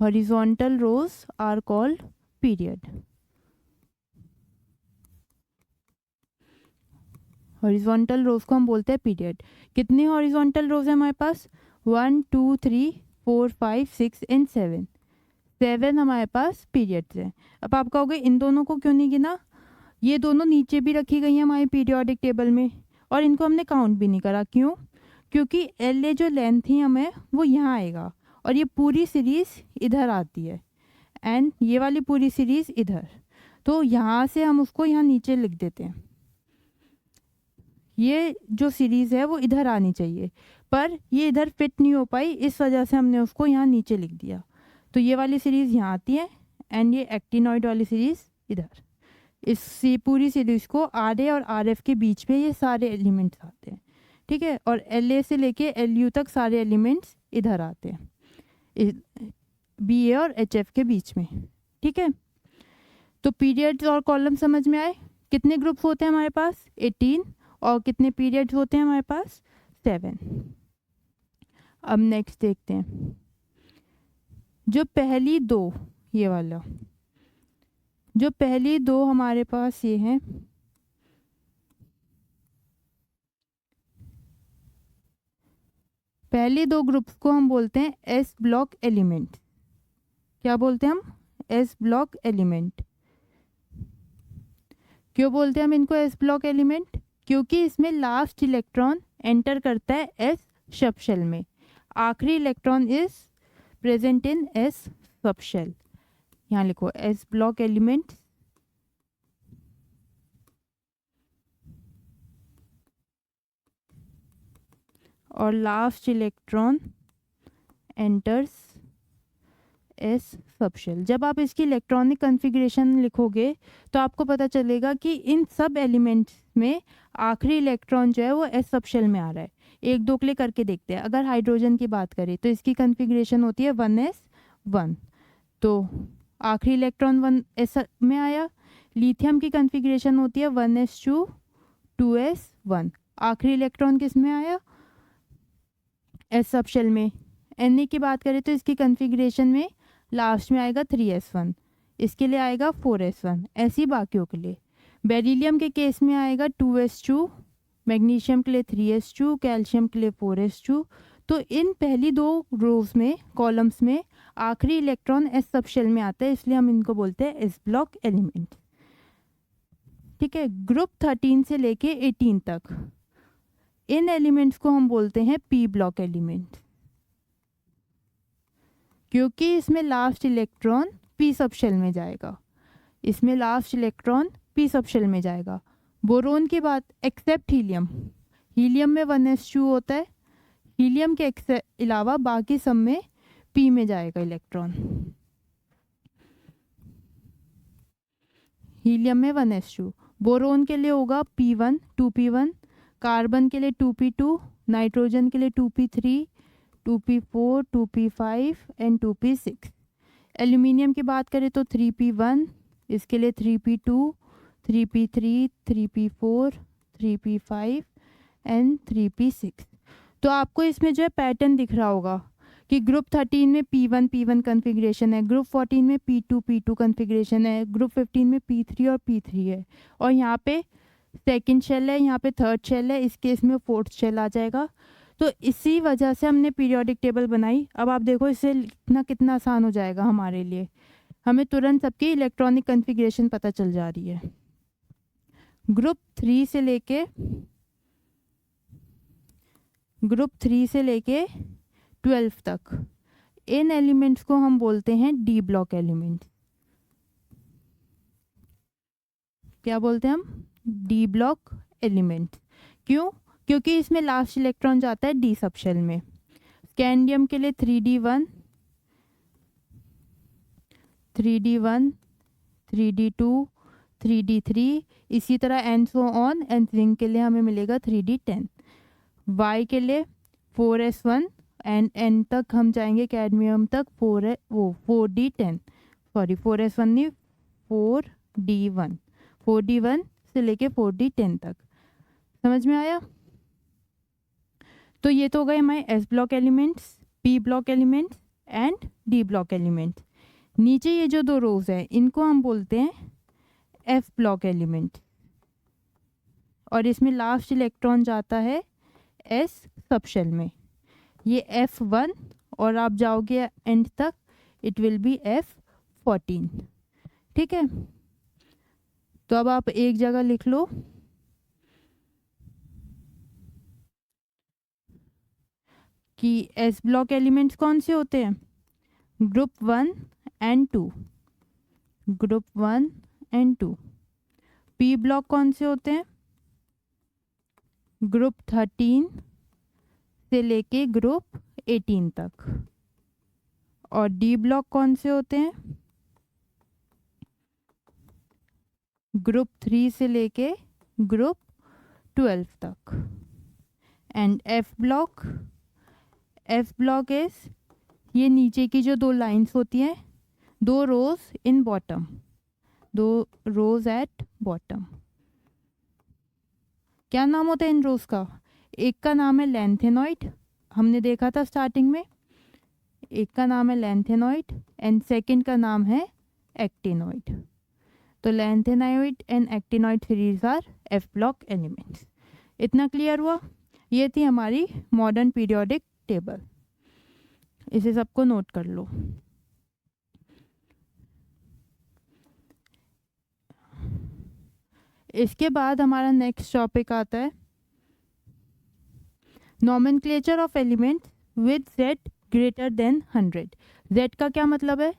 Horizontal rows are called period. Horizontal rows को हम बोलते हैं पीरियड। कितने हॉरिजॉन्टल रोज हैं हमारे पास? 1 2 3 4 5 6 एंड 7। 7 हमारे पास पीरियड्स हैं। अब आप कहोगे इन दोनों को क्यों नहीं गिना? ये दोनों नीचे भी रखी गई हैं हमारी पीरियोडिक टेबल में, और इनको हमने काउंट भी नहीं करा। क्यों? क्योंकि एल ए जो लेंथ ही हमें वो यहाँ आएगा, और ये पूरी सीरीज़ इधर आती है, एंड ये वाली पूरी सीरीज़ इधर। तो यहाँ से हम उसको यहाँ नीचे लिख देते हैं। ये जो सीरीज़ है वो इधर आनी चाहिए, पर ये इधर फिट नहीं हो पाई, इस वजह से हमने उसको यहाँ नीचे लिख दिया। तो ये वाली सीरीज़ यहाँ आती है, एंड ये एक्टिनॉइड वाली सीरीज़ इधर। इस पूरी सीरीज़ को आर ए और आर एफ के बीच में ये सारे एलिमेंट्स आते हैं। ठीक है, और एल ए से लेके एल यू तक सारे एलिमेंट्स इधर आते हैं, बी ए और एच एफ के बीच में। ठीक है, तो पीरियड्स और कॉलम समझ में आए। कितने ग्रुप्स होते हैं हमारे पास? 18। और कितने पीरियड्स होते हैं हमारे पास? 7। अब नेक्स्ट देखते हैं, जो पहली दो, ये वाला जो पहली दो हमारे पास ये हैं, पहले दो ग्रुप्स को हम बोलते हैं एस ब्लॉक एलिमेंट। क्या बोलते हैं हम? S block element. क्यों बोलते हैं हम इनको एस ब्लॉक एलिमेंट? क्योंकि इसमें लास्ट इलेक्ट्रॉन एंटर करता है एस सबशेल में, आखिरी electron is present in S subshell. यहाँ लिखो एस ब्लॉक एलिमेंट और last electron enters S subshell. जब आप इसकी इलेक्ट्रॉनिक कॉन्फ़िगरेशन लिखोगे तो आपको पता चलेगा कि इन सब एलिमेंट्स में आखिरी इलेक्ट्रॉन जो है वो एस सबशेल में आ रहा है। एक दो के लिए करके देखते हैं। अगर हाइड्रोजन की बात करें तो इसकी कॉन्फ़िगरेशन होती है 1s1, तो आखिरी इलेक्ट्रॉन 1s में आया। लिथियम की कॉन्फ़िगरेशन होती है 1s2 2s1, आखिरी इलेक्ट्रॉन किस में आया, एस सबशेल में। Na की बात करें तो इसकी कॉन्फ़िगरेशन में लास्ट में आएगा 3s1, इसके लिए आएगा 4s1, ऐसी बाकियों के लिए। बेरिलियम के केस में आएगा 2s2, मैग्नीशियम के लिए 3s2, कैल्शियम के लिए 4s2। तो इन पहली दो रोज में, कॉलम्स में आखिरी इलेक्ट्रॉन एस सबशेल में आता है, इसलिए हम इनको बोलते हैं एस ब्लॉक एलिमेंट। ठीक है। ग्रुप 13 से लेके 18 तक इन एलिमेंट्स को हम बोलते हैं पी ब्लॉक एलिमेंट, क्योंकि इसमें लास्ट इलेक्ट्रॉन पी सबशेल में जाएगा। इसमें लास्ट इलेक्ट्रॉन पी सबशेल में जाएगा। बोरोन की बात, एक्सेप्ट हीलियम, हीलियम में 1s2 होता है। हीलियम के अलावा बाकी सब में पी में जाएगा इलेक्ट्रॉन। हीलियम में 1s2, बोरोन के लिए होगा p1 2p1, कार्बन के लिए 2p2, नाइट्रोजन के लिए 2p3, 2p4 2p5 and 2p6। Aluminium की बात करें तो 3p1, इसके लिए 3p2 3p3 3p4 3p5 and 3p6। तो आपको इसमें जो है पैटर्न दिख रहा होगा कि ग्रुप 13 में p1 p1 कॉन्फ़िगरेशन है, ग्रुप 14 में p2 p2 कॉन्फ़िगरेशन है, ग्रुप 15 में p3 और p3 है, और यहाँ पे सेकंड शेल है, यहाँ पे थर्ड शेल है, इस केस में फोर्थ शेल आ जाएगा। तो इसी वजह से हमने पीरियोडिक टेबल बनाई। अब आप देखो इससे लिखना कितना आसान हो जाएगा हमारे लिए, हमें तुरंत सबकी इलेक्ट्रॉनिक कॉन्फ़िगरेशन पता चल जा रही है। ग्रुप 3 से लेके 12 तक इन एलिमेंट्स को हम बोलते हैं डी ब्लॉक एलिमेंट। क्या बोलते हैं हम? D block element. क्यों? क्योंकि इसमें लास्ट इलेक्ट्रॉन जाता है डी सबशेल में। स्कैंडियम के लिए 3d1 3d1 3d2 3d3, इसी तरह and so on, and zinc के लिए हमें मिलेगा 3d10। वाई के लिए 4s1 एंड एन तक हम जाएंगे कैडमियम तक 4d10, सॉरी 4s1 नहीं 4d1, 4d1 से लेके 4d10 तक। समझ में आया? तो ये तो हो गए हमारे S block elements, P block elements and D block elements. नीचे ये जो दो रोज है इनको हम बोलते हैं एफ ब्लॉक एलिमेंट, और इसमें लास्ट इलेक्ट्रॉन जाता है एस सबशेल में। ये F1 और आप जाओगे एंड तक इट विल बी F14। ठीक है। तो अब आप एक जगह लिख लो कि एस ब्लॉक एलिमेंट्स कौन से होते हैं? Group 1 and 2, group 1 and 2। P block कौन से होते हैं? ग्रुप 13 से लेके ग्रुप 18 तक। और डी ब्लॉक कौन से होते हैं? ग्रुप 3 से लेके ग्रुप 12 तक। एंड एफ ब्लॉक इज, ये नीचे की जो दो लाइंस होती हैं, दो रोज इन बॉटम, दो रोज एट बॉटम। क्या नाम होता है इन रोज का? एक का नाम है लैंथेनॉइड, हमने देखा था स्टार्टिंग में, एक का नाम है लैंथेनॉइड एंड सेकंड का नाम है एक्टिनॉइड। तो lanthanoid and actinoid series R F block elements. इतना क्लियर हुआ? ये थी हमारी मॉडर्न पीरियोडिक टेबल, इसे सबको नोट कर लो। इसके बाद हमारा नेक्स्ट टॉपिक आता है nomenclature of elements with Z greater than 100। Z का क्या मतलब है?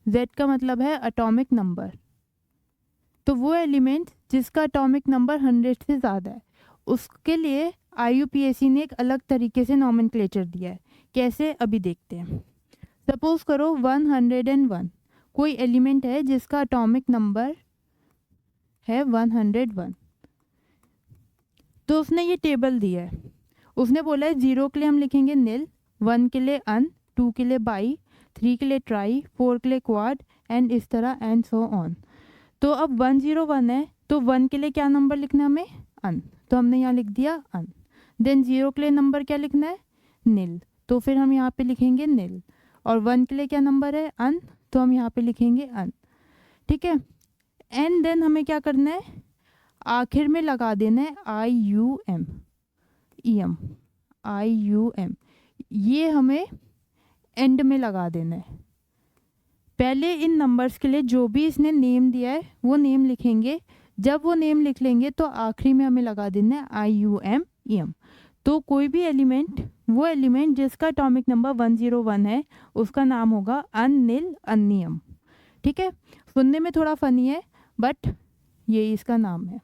Z का मतलब है एटॉमिक नंबर। तो वो एलिमेंट जिसका एटॉमिक नंबर 100 से ज़्यादा है उसके लिए IUPAC ने एक अलग तरीके से नॉमेनक्लेचर दिया है। कैसे, अभी देखते हैं। सपोज करो 101 कोई एलिमेंट है जिसका एटॉमिक नंबर है 101। तो उसने ये टेबल दिया है। उसने बोला है 0 के लिए हम लिखेंगे नील, 1 के लिए अन, 2 के लिए बाई, 3 के लिए ट्राई, 4 के लिए क्वाड एंड इस तरह एंड सो ऑन। तो अब 101 है तो 1 के लिए क्या नंबर लिखना है हमें, अन, तो हमने यहाँ लिख दिया अन। देन 0 के लिए नंबर क्या लिखना है, नील, तो फिर हम यहाँ पे लिखेंगे नील। और 1 के लिए क्या नंबर है, अन, तो हम यहाँ पे लिखेंगे अन। ठीक है। एंड देन हमें क्या करना है, आखिर में लगा देना है IUM, IUM, ये हमें एंड में लगा देना है। पहले इन नंबर्स के लिए जो भी इसने नेम दिया है वो नेम लिखेंगे। जब वो नेम लिख लेंगे तो आखिरी में हमें लगा देना है IUM, EM। तो कोई भी एलिमेंट, वो एलिमेंट जिसका एटॉमिक नंबर 101 है उसका नाम होगा अननील, अन्नियम। ठीक है, सुनने में थोड़ा फनी है बट यही इसका नाम है।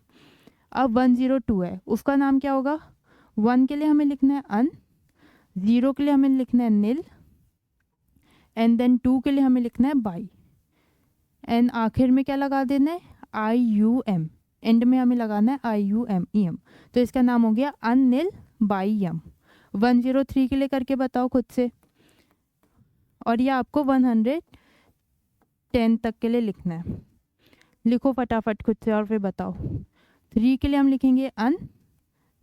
अब 102 है, उसका नाम क्या होगा, 1 के लिए हमें लिखना है अन, 0 के लिए हमें लिखना है नील, एंड देन 2 के लिए हमें लिखना है बाई, एंड आखिर में क्या लगा देना है IUM, एंड में हमें लगाना है IUM, EM। तो इसका नाम हो गया अननील बाई यम। 103 के लिए करके बताओ खुद से, और ये आपको 110 तक के लिए लिखना है। लिखो फटाफट खुद से और फिर बताओ। 3 के लिए हम लिखेंगे अन,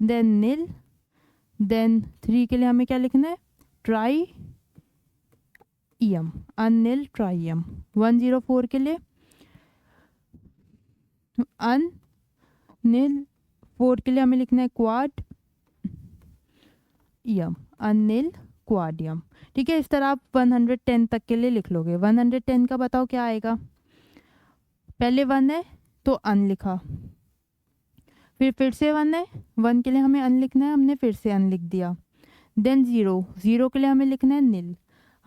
देन नील, देन 3 के लिए हमें क्या लिखना है, ट्राई EM, अननील ट्राई EM। 104 के लिए अन नील, 4 के लिए हमें लिखना है क्वाड EM, अननील क्वाड EM। ठीक है, इस तरह आप 110 तक के लिए लिख लोगे। 110 का बताओ क्या आएगा, पहले 1 है तो अन लिखा, फिर से 1 है, 1 के लिए हमें अन लिखना है, हमने फिर से अन लिख दिया। देन 0 के लिए हमें लिखना है नील,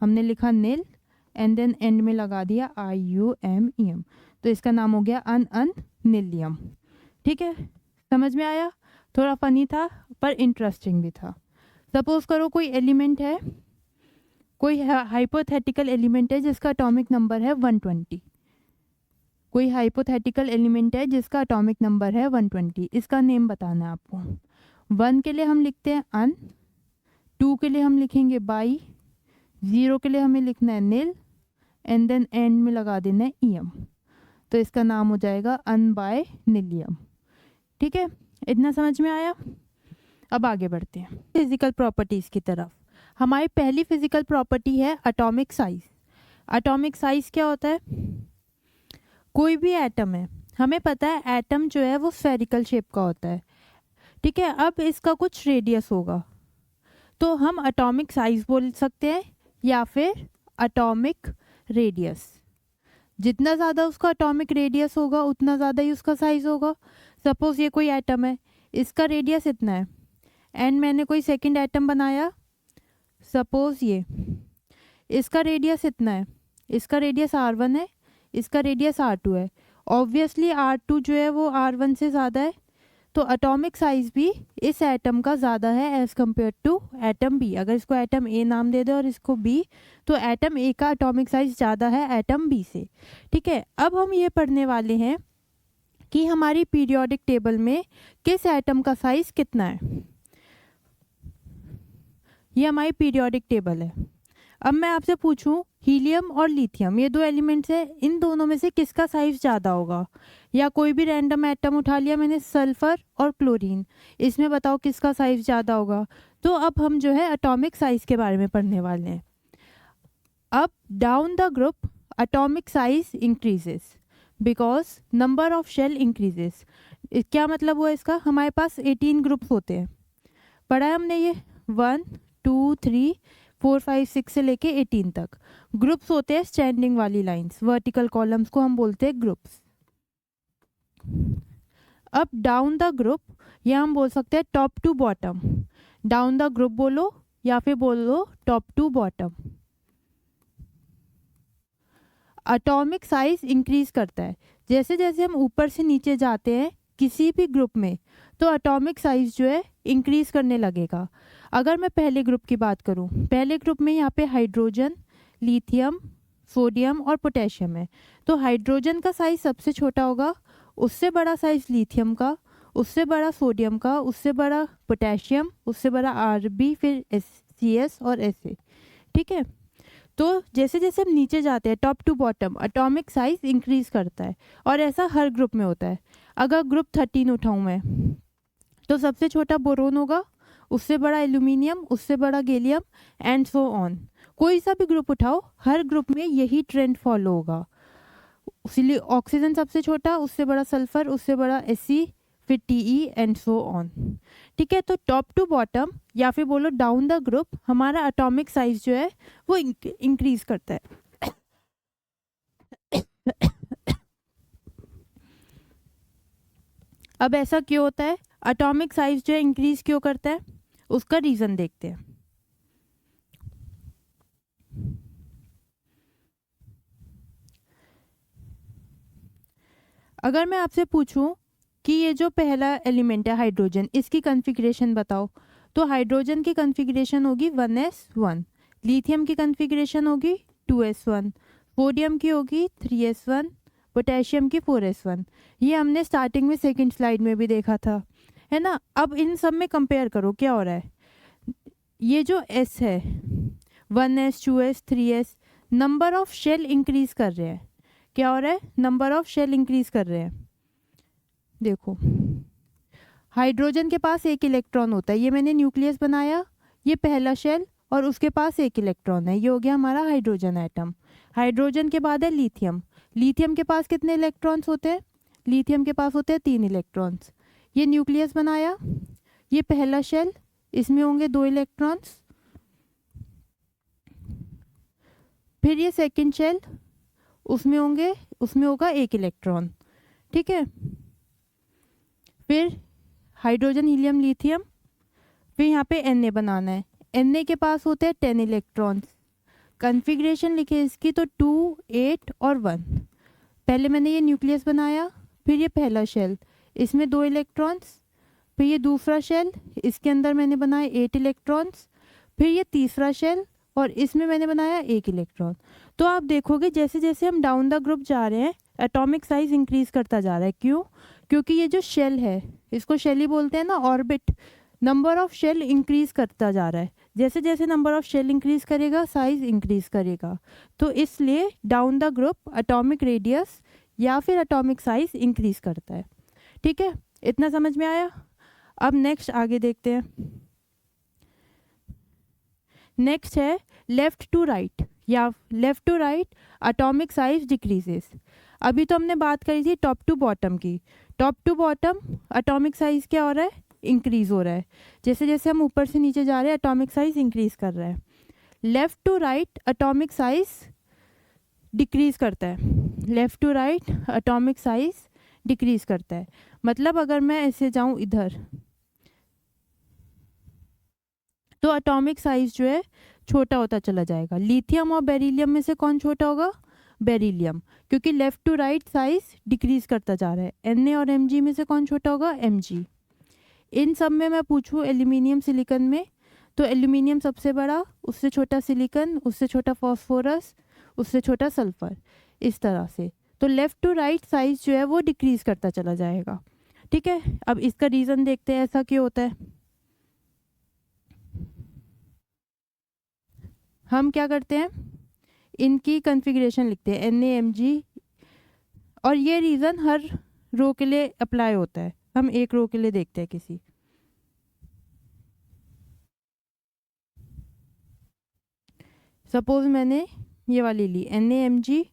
हमने लिखा नील, एंड देन एंड में लगा दिया IUM, EM। तो इसका नाम हो गया नीलियम। ठीक है, समझ में आया, थोड़ा फनी था पर इंटरेस्टिंग भी था। सपोज करो कोई एलिमेंट है, कोई हाइपोथेटिकल एलिमेंट है जिसका एटॉमिक नंबर है 120। कोई हाइपोथेटिकल एलिमेंट है जिसका एटॉमिक नंबर है 120, इसका नेम बताना है आपको। 1 के लिए हम लिखते हैं अन, 2 के लिए हम लिखेंगे बाई, 0 के लिए हमें लिखना है नील, एंड देन एंड में लगा देना है EM। तो इसका नाम हो जाएगा अन बाय नीलियम। ठीक है, इतना समझ में आया। अब आगे बढ़ते हैं फिजिकल प्रॉपर्टीज़ की तरफ। हमारी पहली फिजिकल प्रॉपर्टी है एटॉमिक साइज। एटॉमिक साइज क्या होता है, कोई भी एटम है, हमें पता है एटम जो है वो स्फेरिकल शेप का होता है। ठीक है, अब इसका कुछ रेडियस होगा तो हम एटॉमिक साइज बोल सकते हैं या फिर एटॉमिक रेडियस। जितना ज़्यादा उसका एटॉमिक रेडियस होगा उतना ज़्यादा ही उसका साइज होगा। सपोज ये कोई एटम है, इसका रेडियस इतना है, एंड मैंने कोई सेकंड एटम बनाया, सपोज ये, इसका रेडियस इतना है, इसका रेडियस R1 है, इसका रेडियस R2 है। ऑब्वियसली R2 जो है वो R1 से ज़्यादा है, तो एटॉमिक साइज भी इस एटम का ज़्यादा है as compared to atom B। अगर इसको एटम A नाम दे दे और इसको B, तो एटम A का एटॉमिक साइज ज़्यादा है एटम B से। ठीक है, अब हम ये पढ़ने वाले हैं कि हमारी पीरियोडिक टेबल में किस एटम का साइज कितना है। ये हमारी पीरियोडिक टेबल है। अब मैं आपसे पूछूं, हीलियम और लिथियम ये दो एलिमेंट्स हैं, इन दोनों में से किसका साइज ज़्यादा होगा। या कोई भी रैंडम एटम उठा लिया मैंने, सल्फर और क्लोरीन, इसमें बताओ किसका साइज ज़्यादा होगा। तो अब हम जो है एटॉमिक साइज के बारे में पढ़ने वाले हैं। अब down the group atomic size increases because number of shell increases. क्या मतलब हुआ इसका, हमारे पास 18 ग्रुप्स होते हैं, पढ़ा है हमने ये 1 2 3 4 5 6 से लेके 18 तक ग्रुप्स होते हैं। स्टैंडिंग वाली लाइंस, वर्टिकल कॉलम्स को हम बोलते हैं ग्रुप्स। अब डाउन द ग्रुप, या हम बोल सकते हैं top to bottom. Down the group बोलो या फिर बोलो top to bottom. Atomic size increase करता है, जैसे जैसे हम ऊपर से नीचे जाते हैं किसी भी ग्रुप में, तो एटॉमिक साइज जो है इंक्रीज करने लगेगा। अगर मैं पहले ग्रुप की बात करूं, पहले ग्रुप में यहाँ पे हाइड्रोजन, लिथियम, सोडियम और पोटेशियम है। तो हाइड्रोजन का साइज सबसे छोटा होगा, उससे बड़ा साइज लिथियम का, उससे बड़ा सोडियम का, उससे बड़ा पोटेशियम, उससे बड़ा आरबी, फिर एस और ऐसे। ठीक है, तो जैसे जैसे हम नीचे जाते हैं top to bottom atomic size increase करता है, और ऐसा हर ग्रुप में होता है। अगर ग्रुप 13 उठाऊँ मैं, तो सबसे छोटा बोरोन होगा, उससे बड़ा एल्यूमिनियम, उससे बड़ा गैलियम एंड सो ऑन। कोई सा भी ग्रुप उठाओ, हर ग्रुप में यही ट्रेंड फॉलो होगा। इसलिए ऑक्सीजन सबसे छोटा, उससे बड़ा सल्फर, उससे बड़ा एससी, फिर टीई एंड सो ऑन। ठीक है, तो टॉप टू बॉटम या फिर बोलो डाउन द ग्रुप हमारा एटॉमिक साइज जो है वो इंक्रीज करता है। अब ऐसा क्यों होता है, एटॉमिक साइज जो है इंक्रीज क्यों करता है, उसका रीजन देखते हैं। अगर मैं आपसे पूछूं कि ये जो पहला एलिमेंट है हाइड्रोजन, इसकी कॉन्फ़िगरेशन बताओ, तो हाइड्रोजन की कॉन्फ़िगरेशन होगी 1s1, लिथियम की कॉन्फ़िगरेशन होगी 2s1, सोडियम की होगी 3s1, पोटेशियम की 4s1। ये हमने स्टार्टिंग में सेकंड स्लाइड में भी देखा था, है ना। अब इन सब में कंपेयर करो क्या हो रहा है। ये जो s है 1s 2s 3s, number of shell increase कर रहे हैं। क्या हो रहा है, नंबर ऑफ शेल इंक्रीज कर रहे हैं। देखो हाइड्रोजन के पास एक इलेक्ट्रॉन होता है, ये मैंने न्यूक्लियस बनाया, ये पहला शेल, और उसके पास एक इलेक्ट्रॉन है, ये हो गया हमारा हाइड्रोजन एटम। हाइड्रोजन के बाद है लिथियम, लिथियम के पास कितने इलेक्ट्रॉन्स होते हैं, लिथियम के पास होते हैं 3 इलेक्ट्रॉन्स। ये न्यूक्लियस बनाया, ये पहला शेल, इसमें होंगे 2 इलेक्ट्रॉन्स, फिर ये सेकंड शेल, उसमें होगा 1 इलेक्ट्रॉन। ठीक है, फिर हाइड्रोजन हीलियम लिथियम, फिर यहाँ पे Na बनाना है, Na के पास होते हैं 10 इलेक्ट्रॉन्स। कॉन्फ़िगरेशन लिखे इसकी तो 2, 8 और 1। पहले मैंने ये न्यूक्लियस बनाया, फिर ये पहला शेल, इसमें 2 इलेक्ट्रॉन्स, फिर ये दूसरा शेल, इसके अंदर मैंने बनाए 8 इलेक्ट्रॉन्स, फिर ये तीसरा शेल, और इसमें मैंने बनाया 1 इलेक्ट्रॉन। तो आप देखोगे जैसे जैसे हम डाउन द ग्रुप जा रहे हैं एटॉमिक साइज इंक्रीज करता जा रहा है। क्यों, क्योंकि ये जो शेल है, इसको शेल ही बोलते हैं ना, orbit, number of shell increase करता जा रहा है। जैसे जैसे नंबर ऑफ शेल इंक्रीज करेगा साइज इंक्रीज करेगा, तो इसलिए down the group atomic radius या फिर एटॉमिक साइज इंक्रीज करता है। ठीक है, इतना समझ में आया। अब नेक्स्ट आगे देखते हैं। नेक्स्ट है लेफ्ट टू राइट या left to right atomic size decreases. अभी तो हमने बात करी थी टॉप टू बॉटम की, top to bottom atomic size क्या हो रहा है, इंक्रीज हो रहा है। जैसे जैसे हम ऊपर से नीचे जा रहे हैं एटॉमिक साइज इंक्रीज कर रहा है। Left to right atomic size decrease करता है, left to right atomic size decrease करता है। मतलब अगर मैं ऐसे जाऊं इधर, तो एटॉमिक साइज जो है छोटा होता चला जाएगा। लिथियम और बेरिलियम में से कौन छोटा होगा, बेरिलियम, क्योंकि left to right size decrease करता जा रहा है। Na और Mg में से कौन छोटा होगा, Mg। इन सब में मैं पूछूं एल्यूमिनियम सिलिकॉन में, तो एल्यूमिनियम सबसे बड़ा, उससे छोटा सिलिकॉन, उससे छोटा फॉस्फोरस, उससे छोटा सल्फर, इस तरह से। तो लेफ्ट टू राइट साइज जो है वो डिक्रीज करता चला जाएगा। ठीक है, अब इसका रीज़न देखते हैं ऐसा क्यों होता है। हम क्या करते हैं, इनकी कॉन्फ़िगरेशन लिखते हैं Na Mg, और ये रीज़न हर रो के लिए अप्लाई होता है। हम एक रो के लिए देखते हैं किसी, सपोज मैंने ये वाली ली Na Mg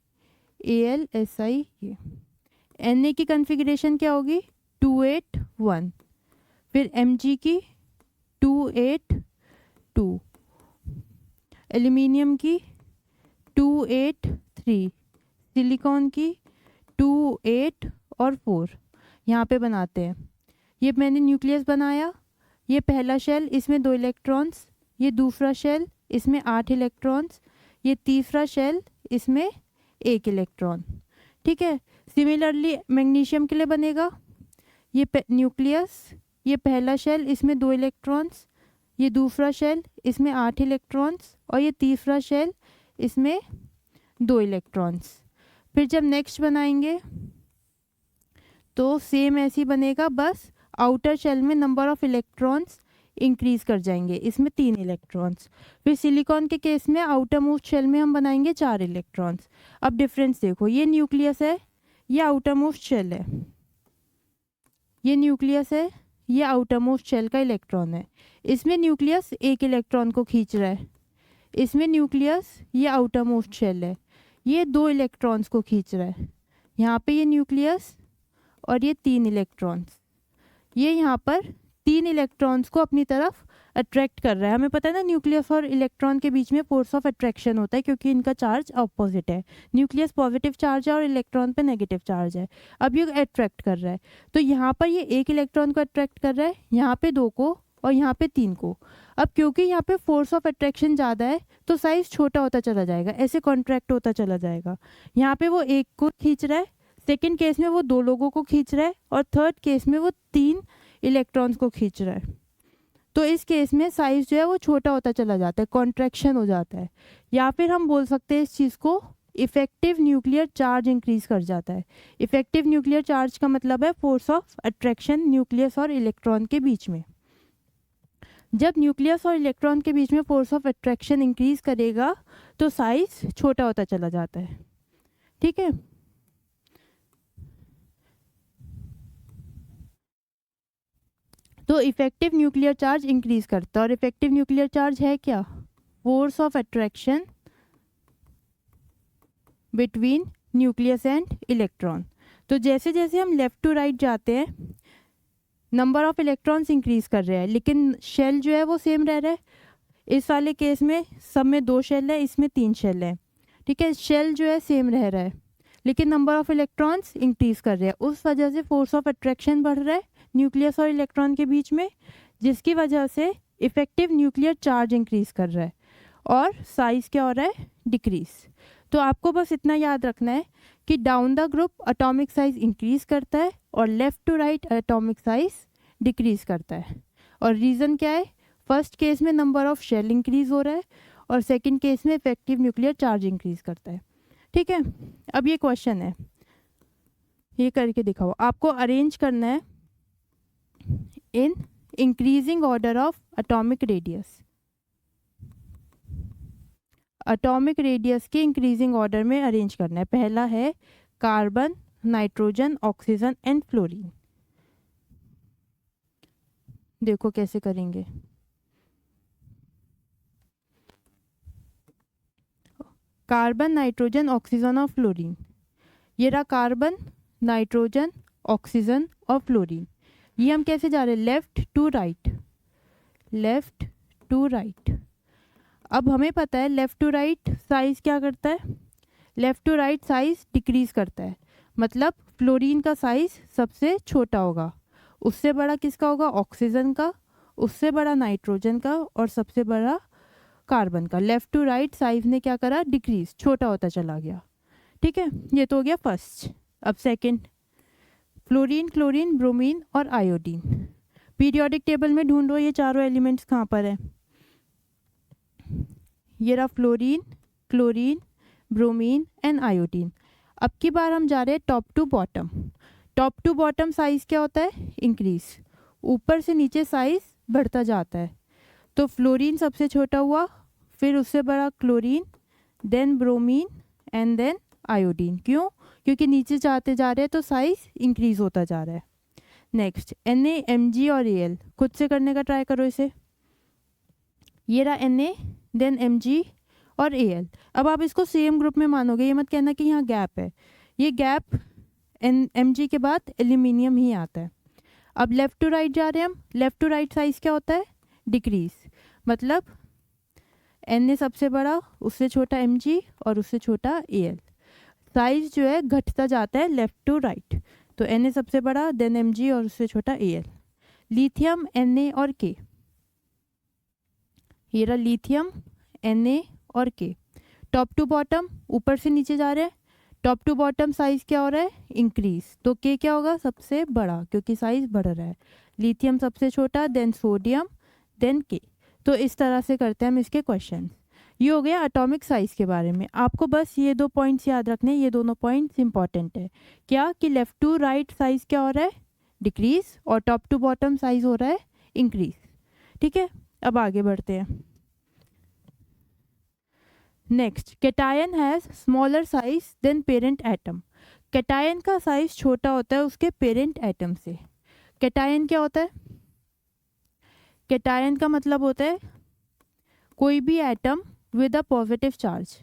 Al Si, ये Na की कॉन्फ़िगरेशन क्या होगी 2 8 1, फिर Mg की 2 8 2, एल्यूमिनियम की 2 8 3, सिलिकॉन की 2 8 और 4। यहाँ पे बनाते हैं। ये मैंने न्यूक्लियस बनाया, ये पहला शेल, इसमें 2 इलेक्ट्रॉन्स, ये दूसरा शेल, इसमें 8 इलेक्ट्रॉन्स, ये तीसरा शेल, इसमें 1 इलेक्ट्रॉन। ठीक है, सिमिलरली मैग्नीशियम के लिए बनेगा, ये न्यूक्लियस, ये पहला शेल, इसमें 2 इलेक्ट्रॉन्स, ये दूसरा शेल, इसमें 8 इलेक्ट्रॉन्स, और ये तीसरा शेल, इसमें 2 इलेक्ट्रॉन्स। फिर जब नेक्स्ट बनाएंगे तो सेम ऐसे ही बनेगा, बस आउटर शेल में नंबर ऑफ इलेक्ट्रॉन्स इंक्रीज कर जाएंगे, इसमें 3 इलेक्ट्रॉन्स। फिर सिलिकॉन के केस में आउटर मोस्ट शेल में हम बनाएंगे 4 इलेक्ट्रॉन्स। अब डिफरेंस देखो, ये न्यूक्लियस है, ये आउटर मोस्ट शेल है, ये न्यूक्लियस है, ये आउटर मोस्ट शेल का इलेक्ट्रॉन है। इसमें न्यूक्लियस 1 इलेक्ट्रॉन को खींच रहा है, इसमें न्यूक्लियस, ये आउटर मोस्ट शेल है, ये 2 इलेक्ट्रॉन्स को खींच रहा है। यहाँ पे ये न्यूक्लियस और ये 3 इलेक्ट्रॉन्स, ये यहाँ पर 3 इलेक्ट्रॉन्स को अपनी तरफ अट्रैक्ट कर रहा है। हमें पता है ना, न्यूक्लियस और इलेक्ट्रॉन के बीच में फोर्स ऑफ अट्रैक्शन होता है, क्योंकि इनका चार्ज अपोजिट है। न्यूक्लियस पॉजिटिव चार्ज है और इलेक्ट्रॉन पे नेगेटिव चार्ज है। अब ये अट्रैक्ट कर रहा है, तो यहाँ पर ये 1 इलेक्ट्रॉन को अट्रैक्ट कर रहा है, यहाँ पे 2 को और यहाँ पे 3 को। अब क्योंकि यहाँ पे फोर्स ऑफ अट्रैक्शन ज़्यादा है तो साइज छोटा होता चला जाएगा, ऐसे कॉन्ट्रैक्ट होता चला जाएगा। यहाँ पे वो 1 को खींच रहा है, सेकेंड केस में वो 2 लोगों को खींच रहा है, और थर्ड केस में वो 3 इलेक्ट्रॉन्स को खींच रहा है। तो इस केस में साइज जो है वो छोटा होता चला जाता है, कॉन्ट्रैक्शन हो जाता है। या फिर हम बोल सकते हैं इस चीज़ को इफेक्टिव न्यूक्लियर चार्ज इंक्रीज कर जाता है। इफेक्टिव न्यूक्लियर चार्ज का मतलब है फोर्स ऑफ अट्रैक्शन न्यूक्लियस और इलेक्ट्रॉन के बीच में। जब न्यूक्लियस और इलेक्ट्रॉन के बीच में फोर्स ऑफ अट्रैक्शन इंक्रीज करेगा तो साइज छोटा होता चला जाता है। ठीक है, तो इफेक्टिव न्यूक्लियर चार्ज इंक्रीज करता है। और इफेक्टिव न्यूक्लियर चार्ज है क्या? Force of attraction between nucleus and electron. तो जैसे जैसे हम लेफ्ट टू राइट जाते हैं नंबर ऑफ इलेक्ट्रॉन्स इंक्रीज कर रहे हैं, लेकिन शेल जो है वो सेम रह रहा है। इस वाले केस में सब में 2 शेल है, इसमें 3 शेल है। ठीक है, शेल जो है सेम रह रहा है, लेकिन नंबर ऑफ इलेक्ट्रॉन्स इंक्रीज कर रहे हैं। उस वजह से फोर्स ऑफ अट्रैक्शन बढ़ रहा है न्यूक्लियस और इलेक्ट्रॉन के बीच में, जिसकी वजह से इफेक्टिव न्यूक्लियर चार्ज इंक्रीज कर रहा है और साइज क्या हो रहा है? डिक्रीज। तो आपको बस इतना याद रखना है कि down the group atomic size increase करता है और left to right atomic size decrease करता है। और रीज़न क्या है? फर्स्ट केस में नंबर ऑफ शेल इंक्रीज हो रहा है और सेकंड केस में इफेक्टिव न्यूक्लियर चार्ज इंक्रीज करता है। ठीक है, अब ये क्वेश्चन है, ये करके दिखाओ। आपको अरेंज करना है in increasing order of atomic radius. Atomic radius के इंक्रीजिंग ऑर्डर में अरेंज करना है। पहला है carbon, nitrogen, oxygen and fluorine. देखो कैसे करेंगे। कार्बन, नाइट्रोजन, ऑक्सीजन और फ्लोरीन। ये रहा कार्बन, नाइट्रोजन, ऑक्सीजन और फ्लोरीन। ये हम कैसे जा रहे हैं? Left to right, left to right. अब हमें पता है लेफ़्ट टू राइट साइज़ क्या करता है? Left to right size decrease करता है। मतलब फ्लोरीन का साइज़ सबसे छोटा होगा, उससे बड़ा किसका होगा? ऑक्सीजन का, उससे बड़ा नाइट्रोजन का और सबसे बड़ा कार्बन का। लेफ़्ट टू राइट साइज़ ने क्या करा? डिक्रीज़, छोटा होता चला गया। ठीक है, ये तो हो गया फर्स्ट। अब सेकेंड, फ्लोरीन, क्लोरीन, ब्रोमीन और आयोडीन। पीरियोडिक टेबल में ढूंढो ये चारों एलिमेंट्स कहाँ पर है। ये रहा fluorine, chlorine, bromine and iodine. अब की बार हम जा रहे हैं top to bottom. Top to bottom size क्या होता है? इंक्रीज। ऊपर से नीचे साइज़ बढ़ता जाता है। तो फ्लोरीन सबसे छोटा हुआ, फिर उससे बड़ा chlorine, then bromine and then iodine. क्यों? क्योंकि नीचे जाते जा रहे हैं तो साइज़ इंक्रीज होता जा रहा है। नेक्स्ट Na, Mg और Al। खुद से करने का ट्राई करो इसे। ये रहा Na, देन Mg और Al। अब आप इसको सेम ग्रुप में मानोगे, ये मत कहना कि यहाँ गैप है। ये गैप Mg के बाद एल्यूमिनियम ही आता है। अब लेफ़्ट टू राइट जा रहे हैं हम। लेफ़्ट टू राइट साइज़ क्या होता है? डिक्रीज। मतलब Na सबसे बड़ा, उससे छोटा Mg और उससे छोटा Al। साइज़ जो है घटता जाता है लेफ़्ट टू राइट। तो Na सबसे बड़ा, देन Mg और उससे छोटा Al। लिथियम, Na और K। ये रहा लिथियम, Na और K। टॉप टू बॉटम, ऊपर से नीचे जा रहे हैं। टॉप टू बॉटम साइज क्या हो रहा है, इंक्रीज, तो के क्या होगा, सबसे बड़ा, क्योंकि साइज बढ़ रहा है। लिथियम सबसे छोटा, देन सोडियम, देन के। तो इस तरह से करते हैं हम इसके क्वेश्चन। ये हो गया एटॉमिक साइज के बारे में। आपको बस ये 2 पॉइंट्स याद रखने, ये दोनों पॉइंट्स इंपॉर्टेंट है। क्या कि लेफ्ट टू राइट साइज क्या हो रहा है, डिक्रीज, और टॉप टू बॉटम साइज हो रहा है इंक्रीज। ठीक है, अब आगे बढ़ते हैं। Next, cation has smaller size than parent atom. Cation का साइज छोटा होता है उसके पेरेंट एटम से। कैटायन क्या होता है, कैटायन का मतलब होता है कोई भी atom with a positive charge.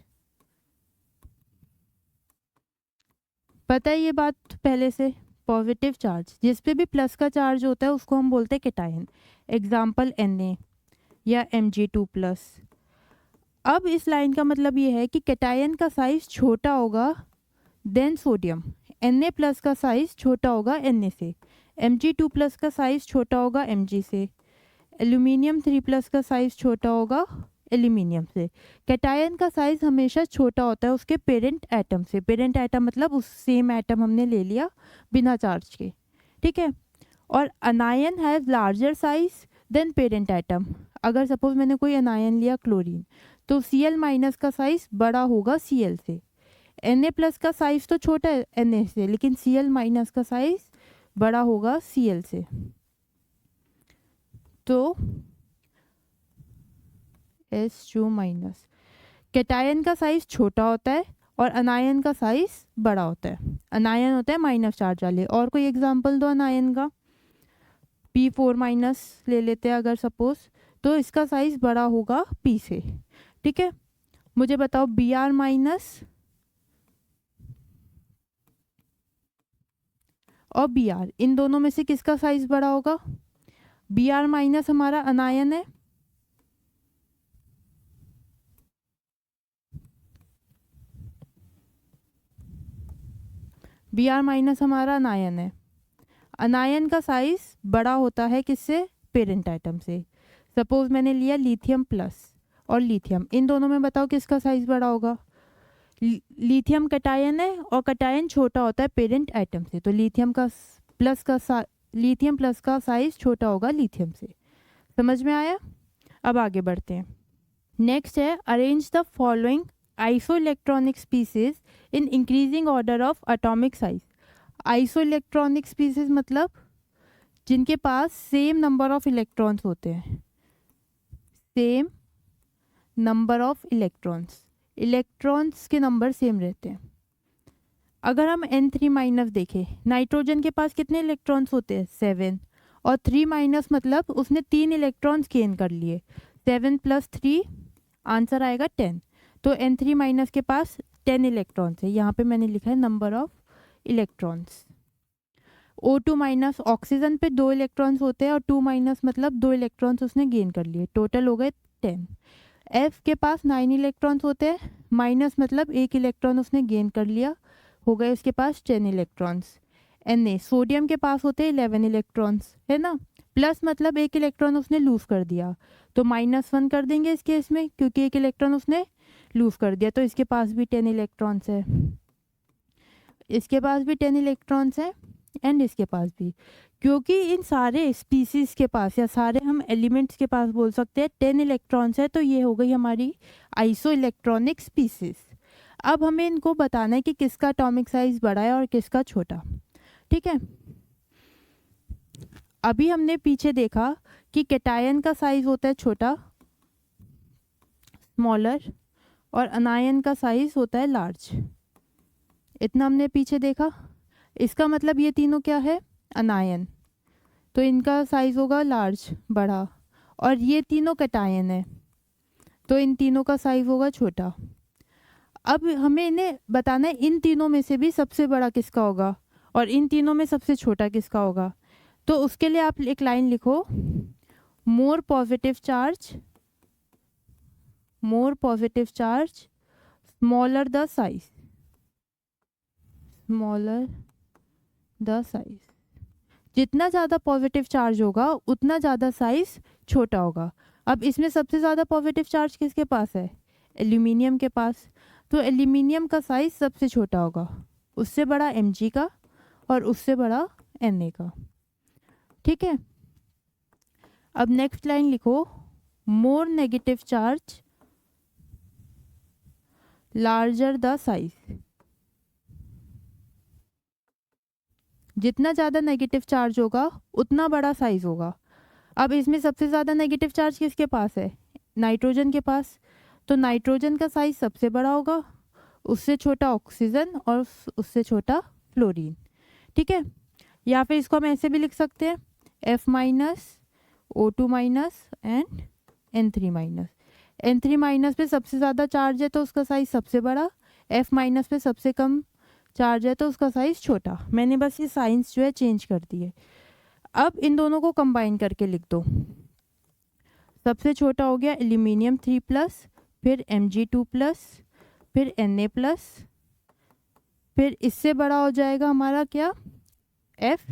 पता है ये बात पहले से, पॉजिटिव चार्ज, जिस पे भी प्लस का चार्ज होता है उसको हम बोलते हैं कैटायन। एग्जाम्पल Na या Mg2+। अब इस लाइन का मतलब ये है कि कैटायन का साइज छोटा होगा देन सोडियम। Na+ का साइज छोटा होगा Na से, Mg2+ का साइज छोटा होगा Mg से, एल्यूमिनियम 3+ का साइज छोटा होगा एल्यूमिनियम से। कैटायन का साइज हमेशा छोटा होता है उसके पेरेंट एटम से। पेरेंट एटम मतलब उस सेम एटम हमने ले लिया बिना चार्ज के, ठीक है। और anion has larger size than parent atom. अगर सपोज मैंने कोई अनायन लिया क्लोरीन, तो Cl- का साइज बड़ा होगा Cl से। Na+ का साइज तो छोटा है Na से, लेकिन Cl- का साइज बड़ा होगा Cl से। तो H2-। कैटायन का साइज छोटा होता है और अनायन का साइज बड़ा होता है। अनायन होता है माइनस चार्ज वाले। और कोई एग्जांपल दो अनायन का। P4- ले लेते हैं अगर सपोज, तो इसका साइज बड़ा होगा P से, ठीक है। मुझे बताओ Br- और Br, इन दोनों में से किसका साइज बड़ा होगा। Br- हमारा अनायन है, Br- हमारा अनायन है। अनायन का साइज बड़ा होता है किससे, पेरेंट एटम से। सपोज मैंने लिया लिथियम प्लस और लिथियम, इन दोनों में बताओ किसका साइज बड़ा होगा। लिथियम कैटायन है और कैटायन छोटा होता है पेरेंट एटम से, तो लिथियम प्लस का साइज छोटा होगा लिथियम से। समझ में आया। अब आगे बढ़ते हैं। नेक्स्ट है, arrange the following isoelectronic species in increasing order of atomic size. Isoelectronic species मतलब जिनके पास सेम नंबर ऑफ इलेक्ट्रॉन्स होते हैं। Same number of electrons, electrons के नंबर सेम रहते हैं। अगर हम N3- देखें, नाइट्रोजन के पास कितने इलेक्ट्रॉन्स होते हैं, 7, और 3- मतलब उसने 3 इलेक्ट्रॉन्स गेन कर लिए। 7 + 3 आंसर आएगा 10। तो N3- के पास 10 इलेक्ट्रॉन्स है। यहाँ पे मैंने लिखा है number of electrons. O2- oxygen पे 2 इलेक्ट्रॉन्स होते हैं और 2- मतलब 2 इलेक्ट्रॉन्स उसने गेन कर लिए, टोटल हो गए 10। F के पास 9 इलेक्ट्रॉन्स होते हैं, माइनस मतलब 1 इलेक्ट्रॉन उसने गेन कर लिया, हो गए उसके पास 10 इलेक्ट्रॉन्स। Na सोडियम के पास होते हैं 11 इलेक्ट्रॉन्स, है ना। प्लस मतलब 1 इलेक्ट्रॉन उसने लूज कर दिया, तो -1 कर देंगे इस केस में, क्योंकि 1 इलेक्ट्रॉन उसने लूज कर दिया। तो इसके पास भी 10 इलेक्ट्रॉन्स है, इसके पास भी 10 इलेक्ट्रॉन्स है, एंड इसके पास भी। क्योंकि इन सारे स्पीसीज के पास या सारे हम एलिमेंट्स के पास बोल सकते हैं 10 इलेक्ट्रॉन्स है, तो ये हो गई हमारी आइसो इलेक्ट्रॉनिक स्पीसीज। अब हमें इनको बताना है कि किसका एटॉमिक साइज बड़ा है और किसका छोटा, ठीक है। अभी हमने पीछे देखा कि कैटायन का साइज होता है छोटा, स्मॉलर, और अनायन का साइज होता है लार्ज। इतना हमने पीछे देखा। इसका मतलब ये तीनों क्या है, अनायन, तो इनका साइज होगा लार्ज, बड़ा। और ये तीनों कैटायन है, तो इन तीनों का साइज होगा छोटा। अब हमें इन्हें बताना है इन तीनों में से भी सबसे बड़ा किसका होगा और इन तीनों में सबसे छोटा किसका होगा। तो उसके लिए आप एक लाइन लिखो, more positive charge smaller the size, जितना ज़्यादा पॉजिटिव चार्ज होगा उतना ज़्यादा साइज छोटा होगा। अब इसमें सबसे ज़्यादा पॉजिटिव चार्ज किसके पास है, एल्यूमिनियम के पास, तो एल्यूमिनियम का साइज सबसे छोटा होगा, उससे बड़ा Mg का और उससे बड़ा Na का। ठीक है, अब नेक्स्ट लाइन लिखो, more negative charge larger the size. जितना ज़्यादा नेगेटिव चार्ज होगा उतना बड़ा साइज होगा। अब इसमें सबसे ज़्यादा नेगेटिव चार्ज किसके पास है? नाइट्रोजन के पास। तो नाइट्रोजन का साइज सबसे बड़ा होगा, उससे छोटा ऑक्सीजन और उससे छोटा फ्लोरीन। ठीक है, या फिर इसको हम ऐसे भी लिख सकते हैं, F minus O2 minus and N3 minus. N3 minus पे सबसे ज़्यादा चार्ज है तो उसका साइज सबसे बड़ा, F माइनस पे सबसे कम चार्ज है तो उसका साइज छोटा। मैंने बस ये साइंस जो है चेंज कर दी है। अब इन दोनों को कंबाइन करके लिख दो। सबसे छोटा हो गया एल्यूमिनियम 3+, फिर Mg2+, फिर Na+, फिर इससे बड़ा हो जाएगा हमारा क्या, F,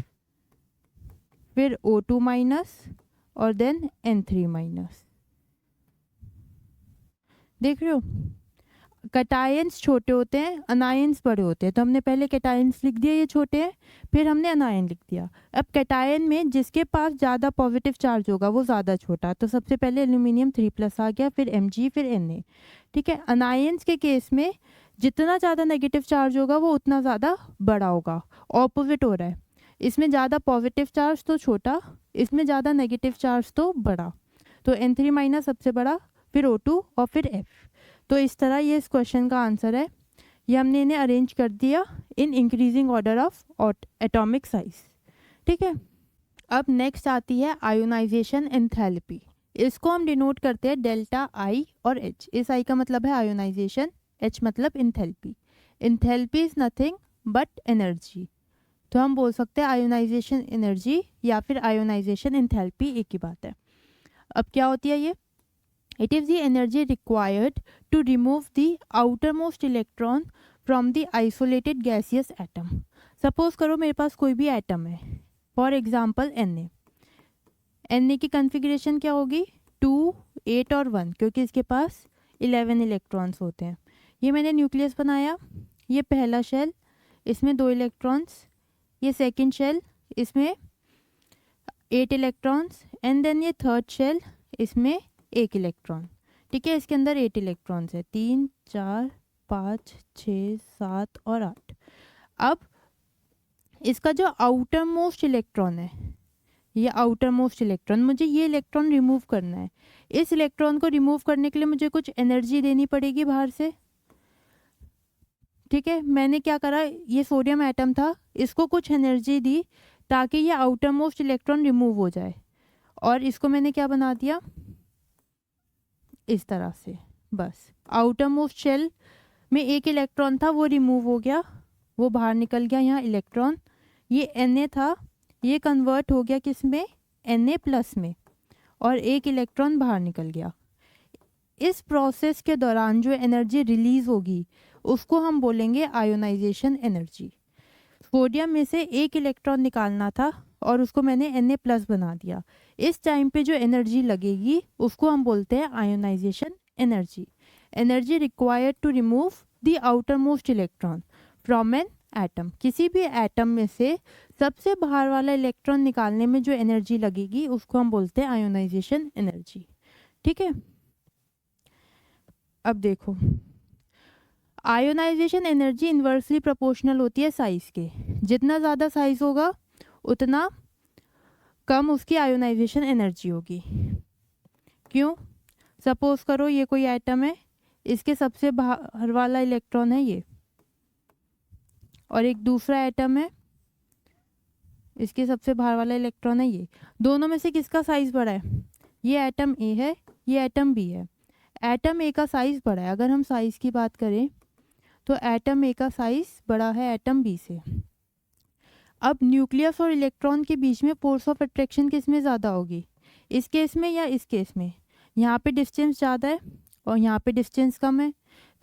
फिर O2 माइनस और देन N3 माइनस। देख रहे हो, कैटायंस छोटे होते हैं, अनायंस बड़े होते हैं। तो हमने पहले कैटायंस लिख दिया, ये छोटे हैं, फिर हमने अनायन लिख दिया। अब कैटायन में जिसके पास ज़्यादा पॉजिटिव चार्ज होगा वो ज़्यादा छोटा, तो सबसे पहले एल्यूमिनियम 3+ आ गया, फिर Mg, फिर Na। ठीक है, अनायंस के केस में जितना ज़्यादा नेगेटिव चार्ज होगा वो उतना ज़्यादा बड़ा होगा। ऑपोजिट हो रहा है, इसमें ज़्यादा पॉजिटिव चार्ज तो छोटा, इसमें ज़्यादा नेगेटिव चार्ज तो बड़ा। तो N3 माइनस सबसे बड़ा, फिर O2 और फिर F। तो इस तरह ये इस क्वेश्चन का आंसर है। ये हमने इन्हें अरेंज कर दिया इन increasing order of atomic size. ठीक है, अब नेक्स्ट आती है आयोनाइजेशन एंथैल्पी। इसको हम डिनोट करते हैं डेल्टा आई और एच। इस आई का मतलब है आयोनाइजेशन, एच मतलब enthalpy. Enthalpy is nothing but energy. तो हम बोल सकते हैं आयोनाइजेशन एनर्जी या फिर आयोनाइजेशन एंथैल्पी एक ही बात है। अब क्या होती है ये? It is the energy required to remove the outermost electron from the isolated gaseous atom. Suppose करो मेरे पास कोई भी एटम है, फॉर एग्जाम्पल Na। Na की कन्फिग्रेशन क्या होगी? 2, 8 और 1, क्योंकि इसके पास 11 इलेक्ट्रॉन्स होते हैं। ये मैंने न्यूक्लियस बनाया, ये पहला शेल, इसमें 2 इलेक्ट्रॉन्स, ये सेकंड शेल, इसमें 8 इलेक्ट्रॉन्स, एंड देन ये थर्ड शेल, इसमें 1 इलेक्ट्रॉन। ठीक है, इसके अंदर 8 इलेक्ट्रॉन्स है, 3, 4, 5, 6, 7 और 8। अब इसका जो आउटर मोस्ट इलेक्ट्रॉन है, ये आउटर मोस्ट इलेक्ट्रॉन, मुझे ये इलेक्ट्रॉन रिमूव करना है। इस इलेक्ट्रॉन को रिमूव करने के लिए मुझे कुछ एनर्जी देनी पड़ेगी बाहर से। ठीक है, मैंने क्या करा, ये सोडियम एटम था, इसको कुछ एनर्जी दी ताकि ये आउटर मोस्ट इलेक्ट्रॉन रिमूव हो जाए, और इसको मैंने क्या बना दिया, इस तरह से। बस आउटर मोस्ट शेल में 1 इलेक्ट्रॉन था, वो रिमूव हो गया, वो बाहर निकल गया यहाँ इलेक्ट्रॉन। ये Na था, ये कन्वर्ट हो गया किस में, Na+ में, और 1 इलेक्ट्रॉन बाहर निकल गया। इस प्रोसेस के दौरान जो एनर्जी रिलीज होगी उसको हम बोलेंगे आयोनाइजेशन एनर्जी। सोडियम में से 1 इलेक्ट्रॉन निकालना था और उसको मैंने Na+ बना दिया। इस टाइम पे जो एनर्जी लगेगी उसको हम बोलते हैं ionization energy. Energy required to remove the outermost electron from an atom. किसी भी एटम में से सबसे बाहर वाला इलेक्ट्रॉन निकालने में जो एनर्जी लगेगी उसको हम बोलते हैं आयोनाइजेशन एनर्जी। ठीक है, अब देखो, आयोनाइजेशन एनर्जी इन्वर्सली प्रोपोर्शनल होती है साइज के। जितना ज़्यादा साइज होगा उतना कम उसकी आयोनाइजेशन एनर्जी होगी। क्यों? सपोज करो ये कोई एटम है, इसके सबसे बाहर वाला इलेक्ट्रॉन है ये, और एक दूसरा एटम है, इसके सबसे बाहर वाला इलेक्ट्रॉन है ये। दोनों में से किसका साइज बड़ा है? ये एटम ए है, ये एटम बी है। एटम ए का साइज बड़ा है। अगर हम साइज की बात करें तो एटम ए का साइज बड़ा है एटम बी से। अब न्यूक्लियस और इलेक्ट्रॉन के बीच में फोर्स ऑफ अट्रैक्शन किस में ज़्यादा होगी, इस केस में या इस केस में? यहाँ पे डिस्टेंस ज़्यादा है और यहाँ पे डिस्टेंस कम है,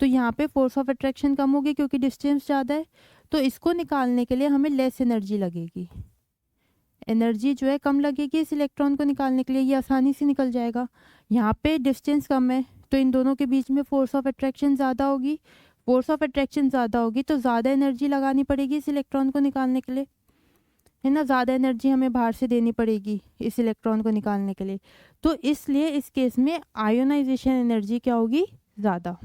तो यहाँ पे फोर्स ऑफ अट्रैक्शन कम होगी क्योंकि डिस्टेंस ज़्यादा है। तो इसको निकालने के लिए हमें लेस एनर्जी लगेगी, एनर्जी जो है कम लगेगी इस इलेक्ट्रॉन को निकालने के लिए, ये आसानी से निकल जाएगा। यहाँ पे डिस्टेंस कम है तो इन दोनों के बीच में फोर्स ऑफ अट्रैक्शन ज़्यादा होगी। फोर्स ऑफ अट्रैक्शन ज़्यादा होगी तो ज़्यादा एनर्जी लगानी पड़ेगी इस इलेक्ट्रॉन को निकालने के लिए, है ना, ज़्यादा एनर्जी हमें बाहर से देनी पड़ेगी इस इलेक्ट्रॉन को निकालने के लिए। तो इसलिए इस केस में आयोनाइजेशन एनर्जी क्या होगी, ज़्यादा।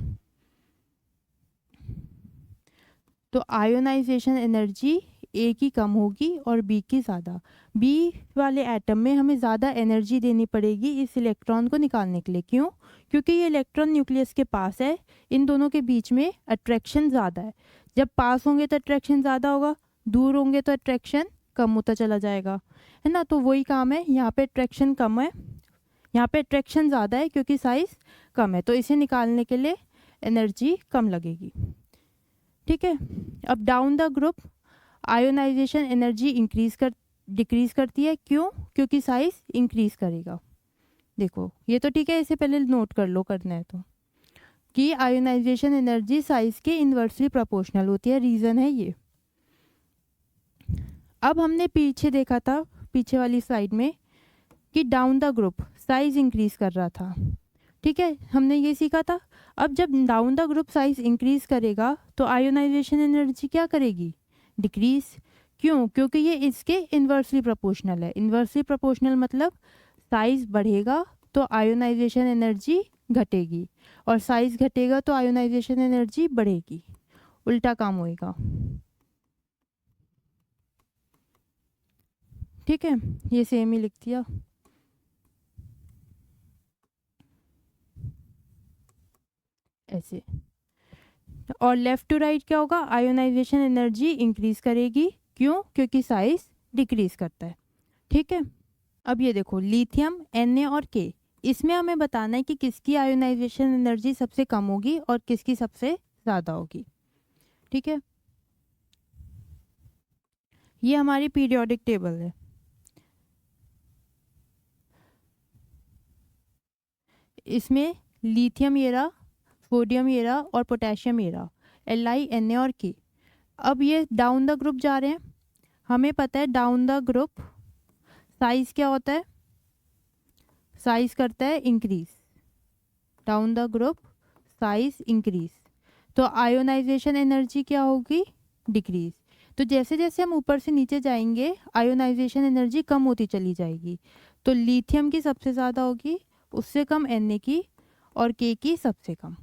तो आयोनाइजेशन एनर्जी ए की कम होगी और बी की ज़्यादा। बी वाले एटम में हमें ज़्यादा एनर्जी देनी पड़ेगी इस इलेक्ट्रॉन को निकालने के लिए। क्यों? क्योंकि ये इलेक्ट्रॉन न्यूक्लियस के पास है, इन दोनों के बीच में अट्रैक्शन ज़्यादा है। जब पास होंगे तो अट्रैक्शन ज़्यादा होगा, दूर होंगे तो अट्रैक्शन कम होता चला जाएगा, है ना। तो वही काम है, यहाँ पे अट्रैक्शन कम है, यहाँ पे अट्रैक्शन ज़्यादा है क्योंकि साइज़ कम है, तो इसे निकालने के लिए एनर्जी कम लगेगी। ठीक है। अब down the group ionization energy decrease करती है। क्यों? क्योंकि साइज इंक्रीज करेगा। देखो ये तो ठीक है, इसे पहले नोट कर लो, करना है तो, कि आयोनाइजेशन एनर्जी साइज के इन्वर्सली प्रोपोर्शनल होती है। रीज़न है ये। अब हमने पीछे देखा था, पीछे वाली स्लाइड में, कि down the group size increase कर रहा था। ठीक है, हमने ये सीखा था। अब जब down the group size increase करेगा तो आयोनाइजेशन एनर्जी क्या करेगी, डिक्रीज। क्यों? क्योंकि ये इसके इन्वर्सली प्रोपोर्शनल है। इन्वर्सली प्रोपोर्शनल मतलब साइज बढ़ेगा तो आयोनाइजेशन एनर्जी घटेगी, और साइज घटेगा तो आयोनाइजेशन एनर्जी बढ़ेगी, उल्टा काम होएगा। ठीक है, ये सेम ही लिख दिया। ऐसे। और लेफ्ट टू राइट क्या होगा, आयोनाइजेशन एनर्जी इंक्रीज करेगी। क्यों? क्योंकि साइज डिक्रीज करता है। ठीक है। अब ये देखो, लिथियम, Na और K, इसमें हमें बताना है कि किसकी आयोनाइजेशन एनर्जी सबसे कम होगी और किसकी सबसे ज़्यादा होगी। ठीक है, ये हमारी पीरियोडिक टेबल है। इसमें लिथियम ये रहा, सोडियम ये रहा और पोटेशियम ये रहा, Li, Na और K। अब ये डाउन द ग्रुप जा रहे हैं। हमें पता है डाउन द ग्रुप साइज क्या होता है, साइज करता है increase. Down the group size increase, तो आयोनाइजेशन एनर्जी क्या होगी, डिक्रीज। तो जैसे जैसे हम ऊपर से नीचे जाएंगे आयोनाइजेशन एनर्जी कम होती चली जाएगी। तो लिथियम की सबसे ज़्यादा होगी, उससे कम Na की, और K की सबसे कम।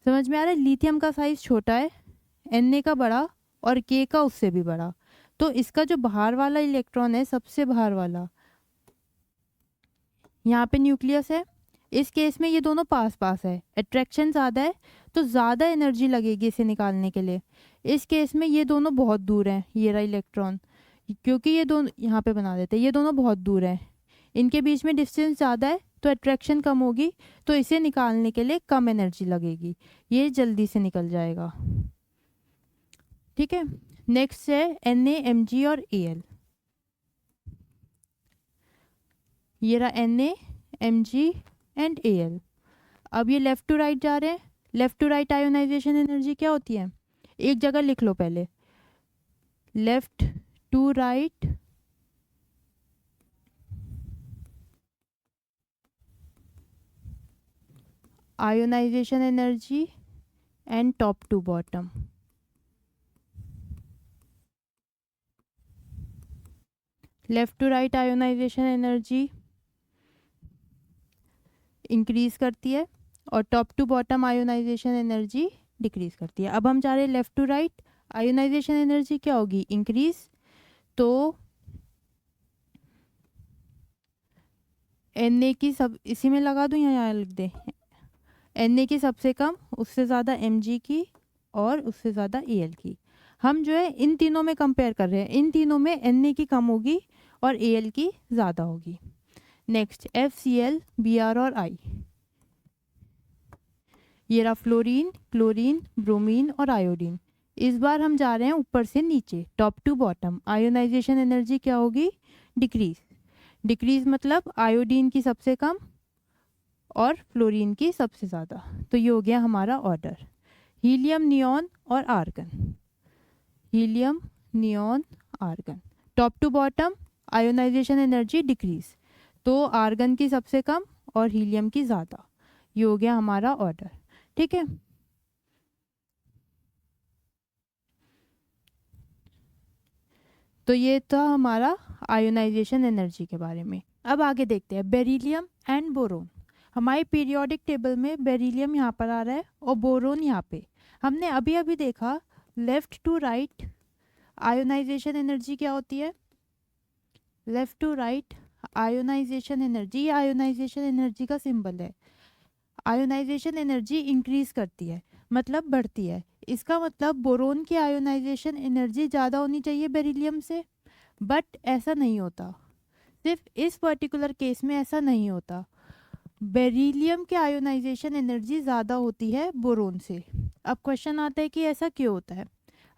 समझ में आ रहा है? लिथियम का साइज छोटा है, Na का बड़ा और K का उससे भी बड़ा। तो इसका जो बाहर वाला इलेक्ट्रॉन है, सबसे बाहर वाला, यहाँ पे न्यूक्लियस है, इस केस में ये दोनों पास पास है, अट्रैक्शन ज़्यादा है तो ज़्यादा एनर्जी लगेगी इसे निकालने के लिए। इस केस में ये दोनों बहुत दूर हैं, ये रहा इलेक्ट्रॉन, क्योंकि ये दोनों, यहाँ पे बना देते हैं, ये दोनों बहुत दूर हैं, इनके बीच में डिस्टेंस ज़्यादा है तो अट्रैक्शन कम होगी, तो इसे निकालने के लिए कम एनर्जी लगेगी, ये जल्दी से निकल जाएगा। ठीक है। नेक्स्ट है Na, Mg और Al। ये रहा Na, Mg एंड Al। अब ये लेफ़्ट टू राइट जा रहे हैं। Left to right ionization energy क्या होती है, एक जगह लिख लो पहले, left to right ionization energy and top to bottom. Left to right ionization energy increase करती है और top to bottom ionization energy decrease करती है। अब हम जा रहे हैं left to right, ionization energy क्या होगी, इंक्रीज, तो Na की सब, इसी में लगा दूं या यहाँ लिख दे, Na की सबसे कम, उससे ज़्यादा Mg की और उससे ज़्यादा Al की। हम जो है इन तीनों में कंपेयर कर रहे हैं, इन तीनों में Na की कम होगी और Al की ज़्यादा होगी। नेक्स्ट FCl, Br और I, ये रहा फ्लोरीन, क्लोरीन, ब्रोमीन और आयोडीन। इस बार हम जा रहे हैं ऊपर से नीचे, top to bottom. Ionization energy क्या होगी, डिक्रीज। डिक्रीज मतलब आयोडीन की सबसे कम और फ्लोरीन की सबसे ज़्यादा। तो ये हो गया हमारा ऑर्डर, हीलियम, नियॉन और argon. Helium, neon, argon, top to bottom ionization energy decrease, तो आर्गन की सबसे कम और हीलियम की ज़्यादा। ये हो गया हमारा ऑर्डर। ठीक है। तो ये था हमारा आयोनाइजेशन एनर्जी के बारे में। अब आगे देखते हैं बेरिलियम एंड बोरोन। हमारे पीरियोडिक टेबल में बेरिलियम यहाँ पर आ रहा है और बोरोन यहाँ पे। हमने अभी अभी देखा left to right ionization energy क्या होती है। Left to right ionization energy, ये आयोनाइजेशन एनर्जी का सिंबल है। आयोनाइजेशन एनर्जी इंक्रीज करती है, मतलब बढ़ती है। इसका मतलब बोरोन की आयोनाइजेशन एनर्जी ज़्यादा होनी चाहिए बेरिलियम से, बट ऐसा नहीं होता। सिर्फ इस पर्टिकुलर केस में ऐसा नहीं होता। बेरिलियम के आयोनाइजेशन एनर्जी ज़्यादा होती है बोरोन से। अब क्वेश्चन आता है कि ऐसा क्यों होता है।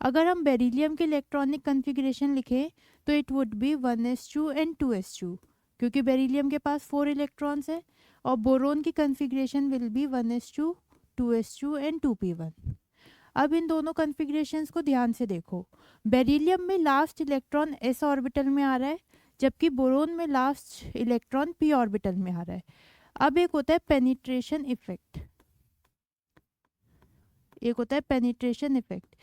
अगर हम बेरिलियम के इलेक्ट्रॉनिक कन्फिग्रेशन लिखें तो it would be 1s2 and 2s2, क्योंकि बेरिलियम के पास 4 इलेक्ट्रॉन्स है, और बोरोन की configuration will be 1s2 2s2 and 2p1। अब इन दोनों कन्फिग्रेशंस को ध्यान से देखो। बेरिलियम में लास्ट इलेक्ट्रॉन s ऑर्बिटल में आ रहा है, जबकि बोरोन में लास्ट इलेक्ट्रॉन p ऑर्बिटल में आ रहा है। अब एक होता है पेनिट्रेशन इफेक्ट, एक होता है पेनिट्रेशन इफेक्ट।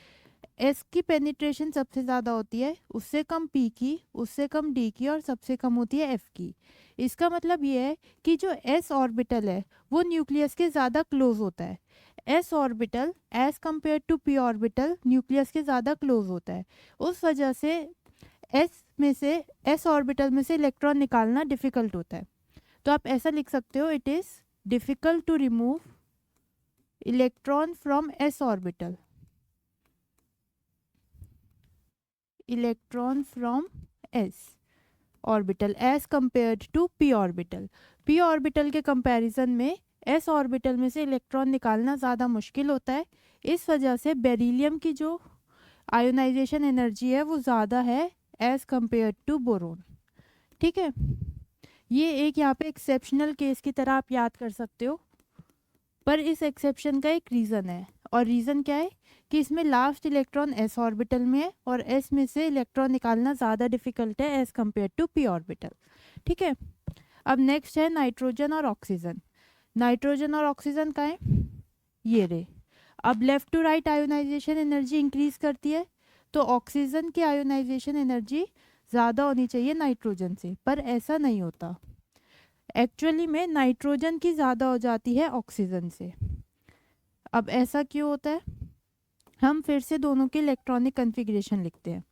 एस की पेनिट्रेशन सबसे ज़्यादा होती है, उससे कम पी की, उससे कम डी की, और सबसे कम होती है एफ की। इसका मतलब ये है कि जो एस ऑर्बिटल है वो न्यूक्लियस के ज़्यादा क्लोज होता है। S orbital as compare to p orbital nucleus के ज़्यादा क्लोज होता है। उस वजह से एस ऑर्बिटल में से इलेक्ट्रॉन निकालना डिफ़िकल्ट होता है। तो आप ऐसा लिख सकते हो, it is difficult to remove electron from s orbital, electron from s orbital as compared to p orbital. P orbital के कंपैरिजन में एस ऑर्बिटल में से इलेक्ट्रॉन निकालना ज़्यादा मुश्किल होता है। इस वजह से बेरिलियम की जो आयोनाइजेशन एनर्जी है वो ज़्यादा है एज कंपेयर्ड टू बोरोन। ठीक है, ये एक यहाँ पे एक्सेप्शनल केस की तरह आप याद कर सकते हो, पर इस एक्सेप्शन का एक रीज़न है। और रीज़न क्या है कि इसमें लास्ट इलेक्ट्रॉन एस ऑर्बिटल में है, और एस में से इलेक्ट्रॉन निकालना ज़्यादा डिफिकल्ट है as compare to p orbital. ठीक है, अब नेक्स्ट है नाइट्रोजन और ऑक्सीजन। नाइट्रोजन और ऑक्सीजन का है ये रे। अब left to right ionization energy increase करती है, तो ऑक्सीजन की आयोनाइजेशन एनर्जी ज़्यादा होनी चाहिए नाइट्रोजन से, पर ऐसा नहीं होता। एक्चुअली में नाइट्रोजन की ज़्यादा हो जाती है ऑक्सीजन से। अब ऐसा क्यों होता है, हम फिर से दोनों के इलेक्ट्रॉनिक कन्फिग्रेशन लिखते हैं।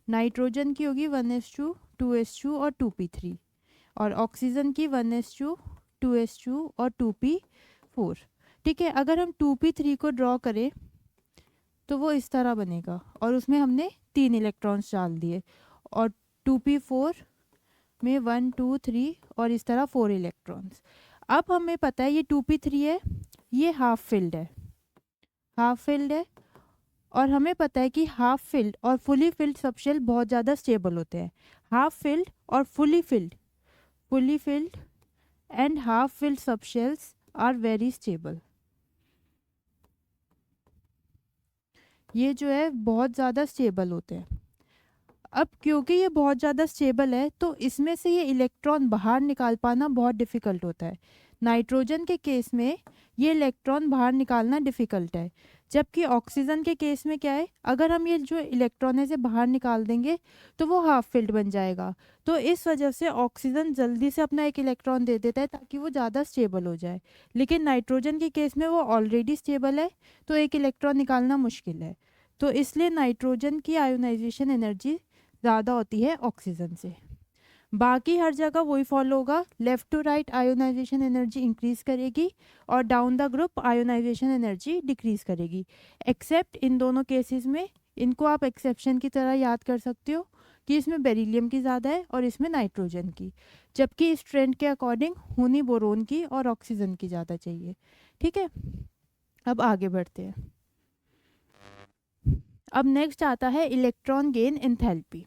नाइट्रोजन की होगी 1s2 2s2 और 2p3, और ऑक्सीजन की 1s2 2s2 और 2p4। ठीक है, अगर हम 2p3 को ड्रॉ करें तो वो इस तरह बनेगा, और उसमें हमने 3 इलेक्ट्रॉन्स डाल दिए, और 2p4 में 1 2 3 और इस तरह 4 इलेक्ट्रॉन्स। अब हमें पता है ये 2p3 है, ये हाफ फिल्ड है, हाफ फिल्ड है, और हमें पता है कि हाफ फिल्ड और फुली फिल्ड सबशेल बहुत ज़्यादा स्टेबल होते हैं। हाफ फिल्ड और fully filled and half filled subshells are very stable. ये जो है बहुत ज़्यादा स्टेबल होते हैं। अब क्योंकि ये बहुत ज़्यादा स्टेबल है तो इसमें से ये इलेक्ट्रॉन बाहर निकाल पाना बहुत डिफ़िकल्ट होता है। नाइट्रोजन के केस में ये इलेक्ट्रॉन बाहर निकालना डिफ़िकल्ट है, जबकि ऑक्सीजन के केस में क्या है, अगर हम ये जो इलेक्ट्रॉन है से बाहर निकाल देंगे तो वो हाफ फिल्ड बन जाएगा। तो इस वजह से ऑक्सीजन जल्दी से अपना एक इलेक्ट्रॉन दे देता है ताकि वो ज़्यादा स्टेबल हो जाए, लेकिन नाइट्रोजन के केस में वो ऑलरेडी स्टेबल है तो एक इलेक्ट्रॉन निकालना मुश्किल है। तो इसलिए नाइट्रोजन की आयोनाइजेशन एनर्जी ज़्यादा होती है ऑक्सीजन से। बाकी हर जगह वही फॉलो होगा, left to right ionization energy increase करेगी और down the group ionization energy decrease करेगी, एक्सेप्ट इन दोनों केसेस में। इनको आप एक्सेप्शन की तरह याद कर सकते हो कि इसमें बेरिलियम की ज़्यादा है और इसमें नाइट्रोजन की, जबकि इस ट्रेंड के अकॉर्डिंग होनी बोरोन की और ऑक्सीजन की ज़्यादा चाहिए। ठीक है, अब आगे बढ़ते हैं। अब नेक्स्ट आता है इलेक्ट्रॉन गेन एंथैल्पी।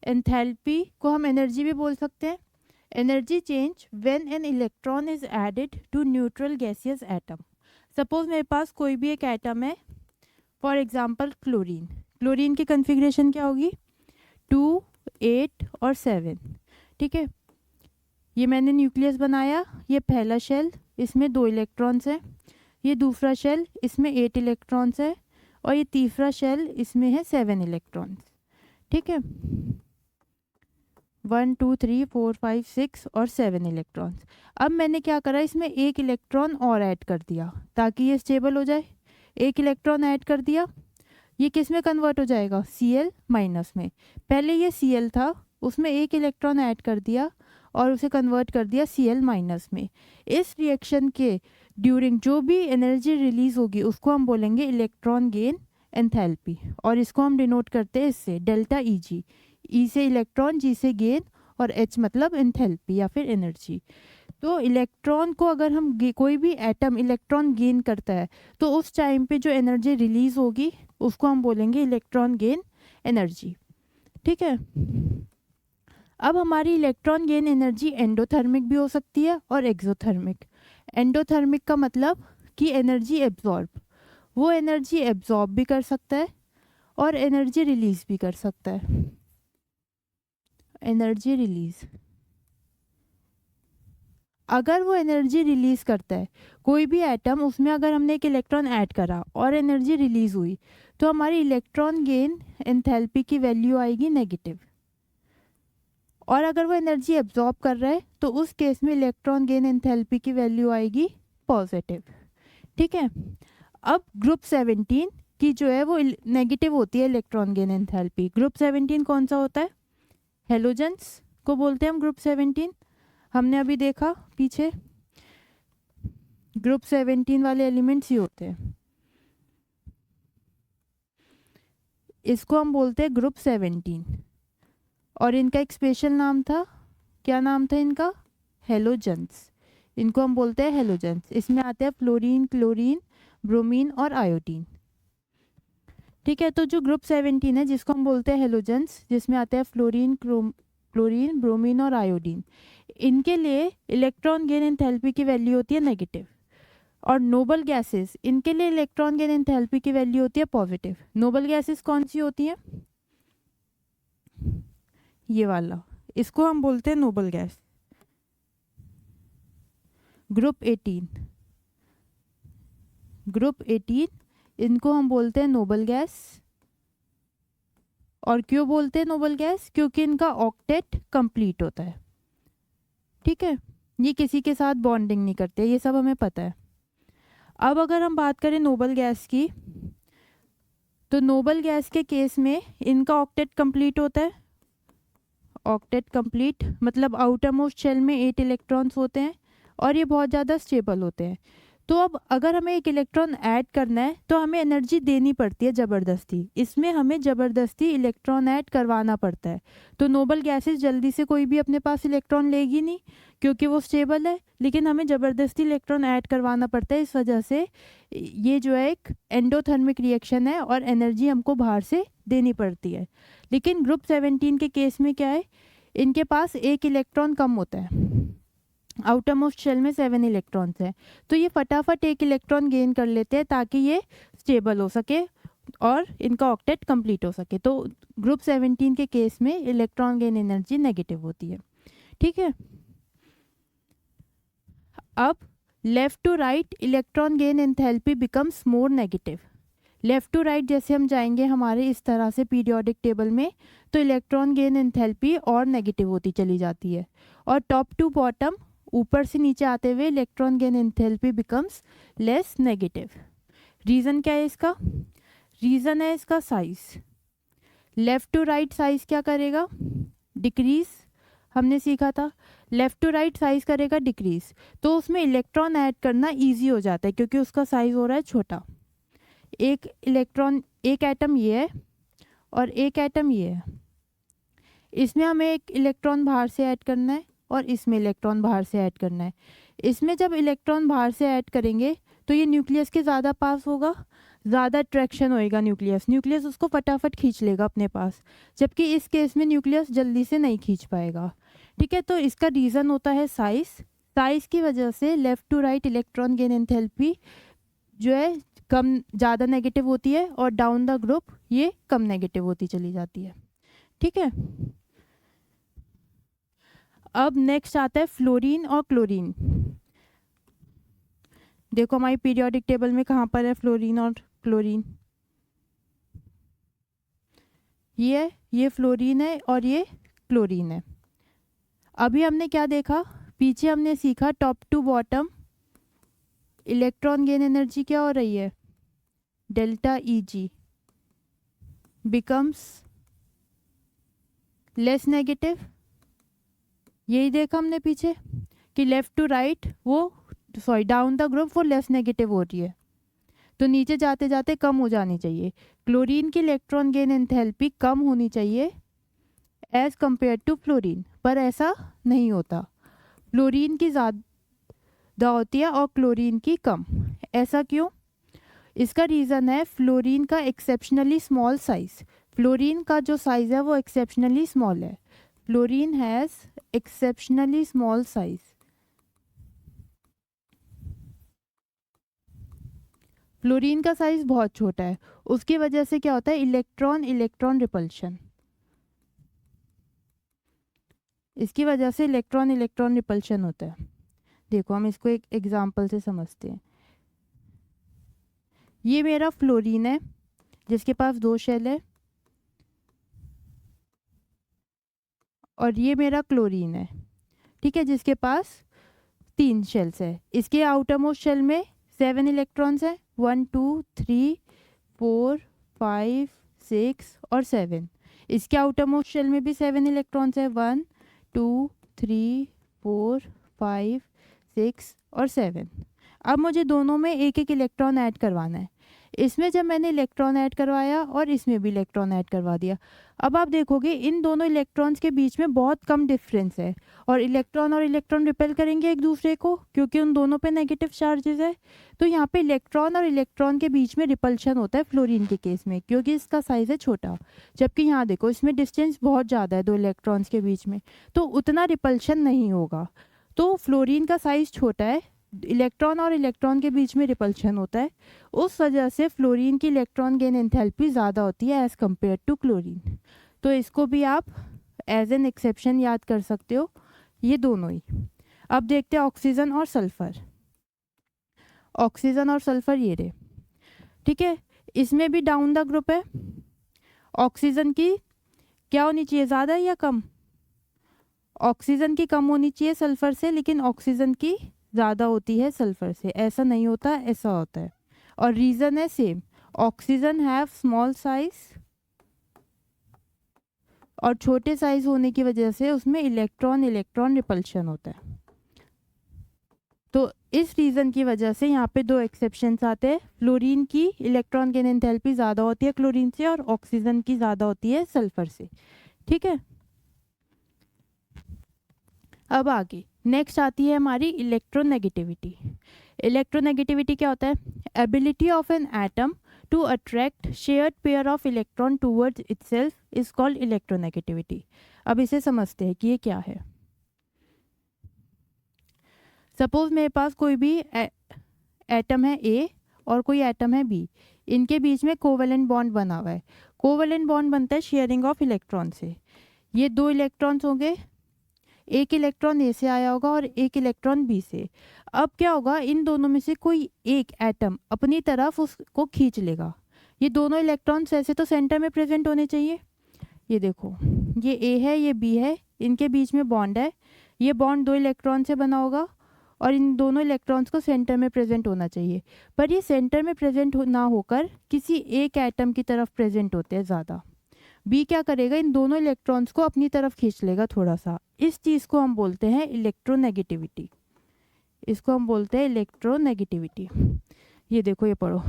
एंथैल्पी को हम एनर्जी भी बोल सकते हैं। Energy change when an electron is added to neutral gaseous atom. Suppose मेरे पास कोई भी एक एटम है, फॉर एग्जांपल क्लोरीन। क्लोरीन की कन्फिग्रेशन क्या होगी, 2 8 और 7। ठीक है, ये मैंने न्यूक्लियस बनाया, ये पहला शेल, इसमें 2 इलेक्ट्रॉन्स हैं, ये दूसरा शेल, इसमें 8 इलेक्ट्रॉन्स है, और ये तीसरा शेल, इसमें है 7 इलेक्ट्रॉन्स। ठीक है, 1 2 3 4 5 6 और 7 इलेक्ट्रॉन्स। अब मैंने क्या करा, इसमें एक इलेक्ट्रॉन और ऐड कर दिया ताकि ये स्टेबल हो जाए। एक इलेक्ट्रॉन ऐड कर दिया, ये किस में कन्वर्ट हो जाएगा, Cl माइनस में। पहले ये Cl था, उसमें एक इलेक्ट्रॉन ऐड कर दिया और उसे कन्वर्ट कर दिया Cl माइनस में। इस रिएक्शन के ड्यूरिंग जो भी एनर्जी रिलीज होगी उसको हम बोलेंगे इलेक्ट्रॉन गेन एंथैल्पी, और इसको हम डिनोट करते हैं इससे डेल्टा Eg। ई से इलेक्ट्रॉन, जी से गेन, और H मतलब एंथैल्पी या फिर एनर्जी। तो इलेक्ट्रॉन को अगर हम कोई भी एटम इलेक्ट्रॉन गेन करता है तो उस टाइम पे जो एनर्जी रिलीज होगी उसको हम बोलेंगे इलेक्ट्रॉन गेन एनर्जी। ठीक है। अब हमारी इलेक्ट्रॉन गेन एनर्जी एंडोथर्मिक भी हो सकती है और एक्सोथर्मिक। एंडोथर्मिक का मतलब कि एनर्जी एब्जॉर्ब, वो एनर्जी एब्जॉर्ब भी कर सकता है और एनर्जी रिलीज भी कर सकता है। एनर्जी रिलीज, अगर वो एनर्जी रिलीज करता है कोई भी एटम, उसमें अगर हमने एक इलेक्ट्रॉन ऐड करा और एनर्जी रिलीज हुई तो हमारी इलेक्ट्रॉन गेन एंथैल्पी की वैल्यू आएगी नेगेटिव। और अगर वो एनर्जी एब्जॉर्ब कर रहा है तो उस केस में इलेक्ट्रॉन गेन एंथैल्पी की वैल्यू आएगी पॉजिटिव। ठीक है। अब ग्रुप 17 की जो है वो नेगेटिव होती है इलेक्ट्रॉन गेन एंथैल्पी। ग्रुप 17 कौन सा होता है, हेलोजेंस को बोलते हैं हम ग्रुप 17। हमने अभी देखा पीछे, ग्रुप 17 वाले एलिमेंट्स ही होते हैं, इसको हम बोलते हैं ग्रुप 17। और इनका एक स्पेशल नाम था, क्या नाम था इनका, हेलोजेंस। इनको हम बोलते हैं हेलोजेंस। इसमें आते हैं फ्लोरीन, क्लोरीन, ब्रोमीन और आयोडीन। ठीक है। तो जो ग्रुप 17 है जिसको हम बोलते हैं हेलोजेंस, जिसमें आते हैं फ्लोरीन, क्लोरीन, ब्रोमीन और आयोडीन, इनके लिए इलेक्ट्रॉन गेन एंथैल्पी की वैल्यू होती है नेगेटिव। और नोबल गैसेस, इनके लिए इलेक्ट्रॉन गेन एंथैल्पी की वैल्यू होती है पॉजिटिव। नोबल गैसेस कौन सी होती है, ये वाला, इसको हम बोलते हैं नोबल गैस। ग्रुप 18, ग्रुप 18 इनको हम बोलते हैं नोबल गैस। और क्यों बोलते हैं नोबल गैस, क्योंकि इनका ऑक्टेट कंप्लीट होता है। ठीक है। ये किसी के साथ बॉन्डिंग नहीं करते, ये सब हमें पता है। अब अगर हम बात करें नोबल गैस की, तो नोबल गैस के केस में इनका ऑक्टेट कंप्लीट होता है। ऑक्टेट कंप्लीट मतलब आउटर मोस्ट शेल में 8 इलेक्ट्रॉन्स होते हैं और ये बहुत ज़्यादा स्टेबल होते हैं। तो अब अगर हमें एक इलेक्ट्रॉन ऐड करना है तो हमें एनर्जी देनी पड़ती है ज़बरदस्ती, इसमें हमें ज़बरदस्ती इलेक्ट्रॉन ऐड करवाना पड़ता है। तो नोबल गैसेस जल्दी से कोई भी अपने पास इलेक्ट्रॉन लेगी नहीं क्योंकि वो स्टेबल है, लेकिन हमें ज़बरदस्ती इलेक्ट्रॉन ऐड करवाना पड़ता है। इस वजह से ये जो है एक एंडोथर्मिक रिएक्शन है और एनर्जी हमको बाहर से देनी पड़ती है। लेकिन ग्रुप 17 के केस में क्या है, इनके पास एक इलेक्ट्रॉन कम होता है, आउटर मोस्ट शेल में 7 इलेक्ट्रॉन्स हैं, तो ये फटाफट एक इलेक्ट्रॉन गेन कर लेते हैं ताकि ये स्टेबल हो सके और इनका ऑक्टेट कंप्लीट हो सके। तो ग्रुप 17 के केस में इलेक्ट्रॉन गेन एनर्जी नेगेटिव होती है। ठीक है। अब left to right electron gain enthalpy becomes more negative. Left to right जैसे हम जाएंगे हमारे इस तरह से पीरियोडिक टेबल में, तो इलेक्ट्रॉन गेन एंथैल्पी और नेगेटिव होती चली जाती है। और टॉप टू बॉटम, ऊपर से नीचे आते हुए electron gain enthalpy becomes less negative. Reason क्या है इसका, रीज़न है इसका size. Left to right size क्या करेगा, डिक्रीज, हमने सीखा था। लेफ़्ट टू राइट साइज करेगा डिक्रीज, तो उसमें इलेक्ट्रॉन ऐड करना ईजी हो जाता है क्योंकि उसका साइज हो रहा है छोटा। एक इलेक्ट्रॉन, एक एटम ये है और एक एटम ये है, इसमें हमें एक इलेक्ट्रॉन बाहर से ऐड करना है और इसमें इलेक्ट्रॉन बाहर से ऐड करना है। इसमें जब इलेक्ट्रॉन बाहर से ऐड करेंगे तो ये न्यूक्लियस के ज़्यादा पास होगा, ज़्यादा अट्रैक्शन होएगा न्यूक्लियस उसको फटाफट खींच लेगा अपने पास, जबकि इस केस में न्यूक्लियस जल्दी से नहीं खींच पाएगा। ठीक है। तो इसका रीज़न होता है साइज। साइज की वजह से left to right electron gain enthalpy जो है कम, ज़्यादा नेगेटिव होती है और डाउन द ग्रुप ये कम नेगेटिव होती चली जाती है। ठीक है। अब नेक्स्ट आता है फ्लोरीन और क्लोरीन। देखो हमारी पीरियोडिक टेबल में कहाँ पर है फ्लोरीन और क्लोरीन, ये फ्लोरीन है और ये क्लोरीन है। अभी हमने क्या देखा, पीछे हमने सीखा top to bottom electron gain energy क्या हो रही है, delta E G becomes less negative. यही देखा हमने पीछे कि लेफ्ट टू राइट वो डाउन द ग्रुप वो लेस नेगेटिव हो रही है, तो नीचे जाते जाते कम हो जानी चाहिए। क्लोरीन की इलेक्ट्रॉन गेन एंथैल्पी कम होनी चाहिए एज कंपेयर टू फ्लोरीन, पर ऐसा नहीं होता। फ्लोरीन की ज़्यादा होती है और क्लोरीन की कम। ऐसा क्यों? इसका रीज़न है फ्लोरीन का एक्सेप्शनली स्मॉल साइज। फ्लोरीन का जो साइज़ है वो एक्सेप्शनली स्मॉल है। Fluorine has exceptionally small size. Fluorine का साइज बहुत छोटा है, उसकी वजह से क्या होता है, इलेक्ट्रॉन इलेक्ट्रॉन रिपल्शन। इसकी वजह से इलेक्ट्रॉन इलेक्ट्रॉन रिपल्शन होता है। देखो हम इसको एक एग्जांपल से समझते हैं। ये मेरा फ्लोरीन है जिसके पास 2 शेल है, और ये मेरा क्लोरीन है, ठीक है, जिसके पास 3 शेल्स है। इसके आउटर मोस्ट शेल में 7 इलेक्ट्रॉन्स है, 1 2 3 4 5 6 और 7। इसके आउटर मोस्ट शेल में भी 7 इलेक्ट्रॉन्स है, 1 2 3 4 5 6 और 7। अब मुझे दोनों में एक एक इलेक्ट्रॉन ऐड करवाना है। इसमें जब मैंने इलेक्ट्रॉन ऐड करवाया और इसमें भी इलेक्ट्रॉन ऐड करवा दिया, अब आप देखोगे इन दोनों इलेक्ट्रॉन्स के बीच में बहुत कम डिफरेंस है, और इलेक्ट्रॉन रिपेल करेंगे एक दूसरे को क्योंकि उन दोनों पे नेगेटिव चार्जेस है। तो यहाँ पे इलेक्ट्रॉन और इलेक्ट्रॉन के बीच में रिपल्शन होता है फ्लोरीन के केस में, क्योंकि इसका साइज़ है छोटा। जबकि यहाँ देखो इसमें डिस्टेंस बहुत ज़्यादा है 2 इलेक्ट्रॉन्स के बीच में, तो उतना रिपल्शन नहीं होगा। तो फ्लोरीन का साइज़ छोटा है, इलेक्ट्रॉन और इलेक्ट्रॉन के बीच में रिपल्शन होता है, उस वजह से फ्लोरीन की इलेक्ट्रॉन गेन एंथैल्पी ज़्यादा होती है एज़ कम्पेयर टू क्लोरीन। तो इसको भी आप एज एन एक्सेप्शन याद कर सकते हो, ये दोनों ही। अब देखते हैं ऑक्सीजन और सल्फ़र। ऑक्सीजन और सल्फ़र ये रहे, ठीक है, इसमें भी डाउन द ग्रुप है। ऑक्सीजन की क्या होनी चाहिए, ज़्यादा या कम? ऑक्सीजन की कम होनी चाहिए सल्फ़र से, लेकिन ऑक्सीजन की ज़्यादा होती है सल्फ़र से। ऐसा नहीं होता, ऐसा होता है। और रीज़न है same, oxygen have small size, और छोटे साइज होने की वजह से उसमें इलेक्ट्रॉन इलेक्ट्रॉन रिपल्शन होता है। तो इस रीज़न की वजह से यहाँ पे 2 एक्सेप्शंस आते हैं। फ्लोरीन की इलेक्ट्रॉन गेन एंथैल्पी ज़्यादा होती है क्लोरीन से, और ऑक्सीजन की ज़्यादा होती है सल्फ़र से, ठीक है। अब आगे नेक्स्ट आती है हमारी इलेक्ट्रोनेगेटिविटी। इलेक्ट्रोनेगेटिविटी क्या होता है? Ability of an atom to attract shared pair of electron towards itself is called electronegativity. अब इसे समझते हैं कि ये क्या है। सपोज मेरे पास कोई भी एटम है ए और कोई एटम है बी, इनके बीच में कोवेलेंट बॉन्ड बना हुआ है। कोवेलेंट बॉन्ड बनता है शेयरिंग ऑफ इलेक्ट्रॉन से। ये 2 इलेक्ट्रॉन्स होंगे, एक इलेक्ट्रॉन ए से आया होगा और एक इलेक्ट्रॉन बी से। अब क्या होगा, इन दोनों में से कोई एक एटम अपनी तरफ उसको खींच लेगा। ये दोनों इलेक्ट्रॉन्स ऐसे तो सेंटर में प्रेजेंट होने चाहिए। ये देखो, ये ए है, ये बी है, इनके बीच में बॉन्ड है। ये बॉन्ड 2 इलेक्ट्रॉन से बना होगा और इन दोनों इलेक्ट्रॉन्स को सेंटर में प्रेजेंट होना चाहिए, पर ये सेंटर में प्रेजेंट ना होकर किसी एक एटम की तरफ प्रेजेंट होते हैं ज़्यादा। बी क्या करेगा, इन दोनों इलेक्ट्रॉन्स को अपनी तरफ खींच लेगा थोड़ा सा। इस चीज़ को हम बोलते हैं इलेक्ट्रोनेगेटिविटी। इसको हम बोलते हैं इलेक्ट्रोनेगेटिविटी। ये देखो, ये पढ़ो,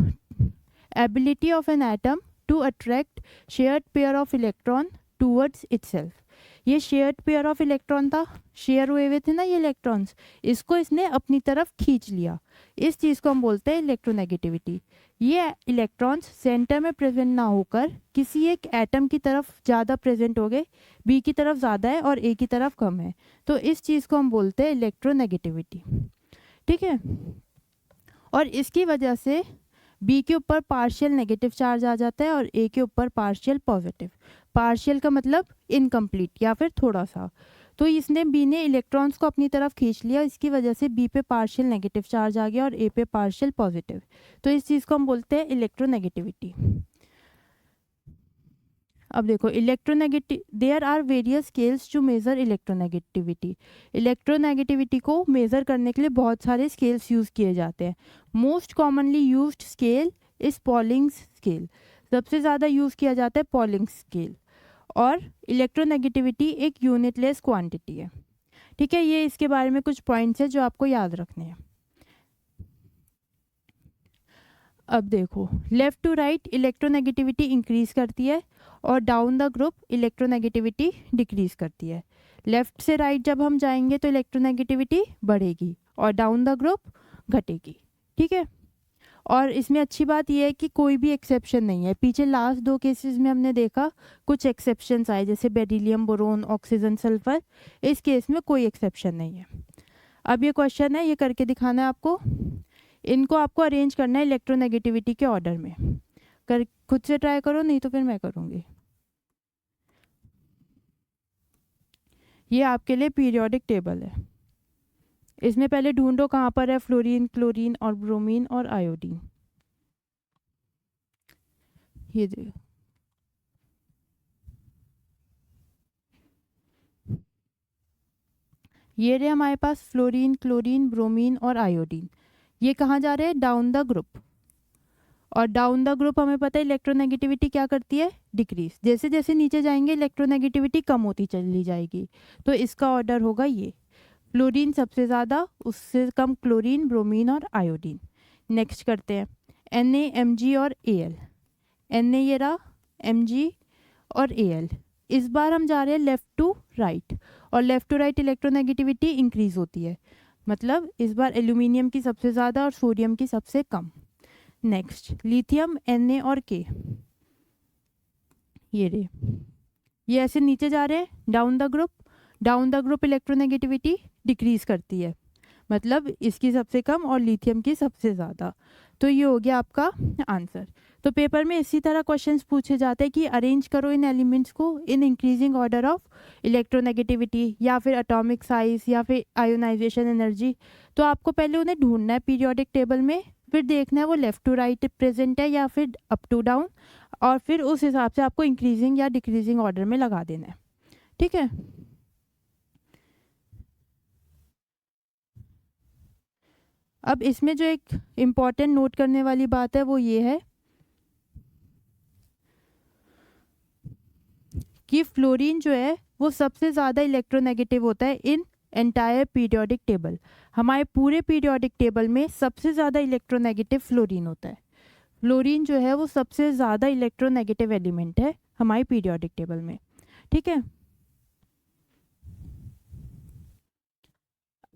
ability of an atom to attract shared pair of electron towards itself. ये शेयर्ड पेयर ऑफ इलेक्ट्रॉन था, शेयर हुए हुए थे ना ये इलेक्ट्रॉन्स, इसको इसने अपनी तरफ खींच लिया। इस चीज़ को हम बोलते हैं इलेक्ट्रोनेगेटिविटी। ये इलेक्ट्रॉन्स सेंटर में प्रेजेंट ना होकर किसी एक एटम की तरफ ज़्यादा प्रेजेंट हो गए, बी की तरफ ज़्यादा है और ए की तरफ कम है, तो इस चीज़ को हम बोलते हैं इलेक्ट्रोनेगेटिविटी, ठीक है। और इसकी वजह से बी के ऊपर पार्शियल नेगेटिव चार्ज आ जाता है और ए के ऊपर पार्शियल पॉजिटिव। पार्शियल का मतलब इनकम्प्लीट या फिर थोड़ा सा। तो इसने बी ने इलेक्ट्रॉन्स को अपनी तरफ खींच लिया, इसकी वजह से बी पे पार्शियल नेगेटिव चार्ज आ गया और ए पे पार्शियल पॉजिटिव। तो इस चीज़ को हम बोलते हैं इलेक्ट्रोनेगेटिविटी। अब देखो electronegative, there are various scales to measure electronegativity. Electronegativity को मेज़र करने के लिए बहुत सारे स्केल्स यूज़ किए जाते हैं। Most commonly used scale is polling scale. सबसे ज़्यादा यूज़ किया जाता है पॉलिंग स्केल। और इलेक्ट्रोनेगेटिविटी एक यूनिटलेस क्वांटिटी है। ठीक है, ये इसके बारे में कुछ पॉइंट्स हैं जो आपको याद रखने हैं। अब देखो left to right electronegativity increase करती है और down the group electronegativity decrease करती है। लेफ़्ट से राइट जब हम जाएंगे तो इलेक्ट्रोनेगेटिविटी बढ़ेगी और डाउन द ग्रुप घटेगी। ठीक है, और इसमें अच्छी बात यह है कि कोई भी एक्सेप्शन नहीं है। पीछे लास्ट 2 केसेस में हमने देखा कुछ एक्सेप्शंस आए, जैसे बेरिलियम, बोरोन, ऑक्सीजन, सल्फर। इस केस में कोई एक्सेप्शन नहीं है। अब ये क्वेश्चन है, ये करके दिखाना है आपको। इनको आपको अरेंज करना है इलेक्ट्रोनेगेटिविटी के ऑर्डर में। कर खुद से ट्राई करो, नहीं तो फिर मैं करूँगी। ये आपके लिए पीरियोडिक टेबल है। इसमें पहले ढूंढो कहाँ पर है फ्लोरीन, क्लोरीन और ब्रोमीन और आयोडीन। ये देखो, ये रहे हमारे पास फ्लोरीन, क्लोरीन, ब्रोमीन और आयोडीन। ये कहाँ जा रहे हैं? Down the group. और डाउन द ग्रुप हमें पता है इलेक्ट्रोनेगेटिविटी क्या करती है? डिक्रीज। जैसे जैसे नीचे जाएंगे इलेक्ट्रोनेगेटिविटी कम होती चली जाएगी। तो इसका ऑर्डर होगा ये, फ्लोरीन सबसे ज़्यादा, उससे कम क्लोरीन, ब्रोमीन और आयोडीन। नेक्स्ट करते हैं Na, Mg और Al। Na ये रहा, Mg और Al। इस बार हम जा रहे हैं लेफ़्ट टू राइट, और left to right electronegativity increase होती है। मतलब इस बार एल्यूमिनियम की सबसे ज़्यादा और सोडियम की सबसे कम। नेक्स्ट लिथियम, Na और K। ये रे, ये ऐसे नीचे जा रहे हैं down the group. Down the group electronegativity decrease करती है, मतलब इसकी सबसे कम और लिथियम की सबसे ज़्यादा। तो ये हो गया आपका आंसर। तो पेपर में इसी तरह क्वेश्चंस पूछे जाते हैं कि अरेंज करो इन एलिमेंट्स को इन इंक्रीजिंग ऑर्डर ऑफ इलेक्ट्रोनेगेटिविटी, या फिर एटॉमिक साइज, या फिर आयोनाइजेशन एनर्जी। तो आपको पहले उन्हें ढूंढना है पीरियोडिक टेबल में, फिर देखना है वो लेफ़्ट टू राइट प्रेजेंट है या फिर अप टू डाउन, और फिर उस हिसाब से आपको इंक्रीजिंग या डिक्रीजिंग ऑर्डर में लगा देना है। ठीक है, अब इसमें जो एक इम्पॉर्टेंट नोट करने वाली बात है वो ये है कि फ्लोरीन जो है वो सबसे ज़्यादा इलेक्ट्रोनेगेटिव होता है इन एंटायर पीरियोडिक टेबल। हमारे पूरे पीरियोडिक टेबल में सबसे ज़्यादा इलेक्ट्रोनेगेटिव फ्लोरीन होता है। फ्लोरीन जो है वो सबसे ज़्यादा इलेक्ट्रोनेगेटिव एलिमेंट है हमारे पीरियोडिक टेबल में। ठीक है,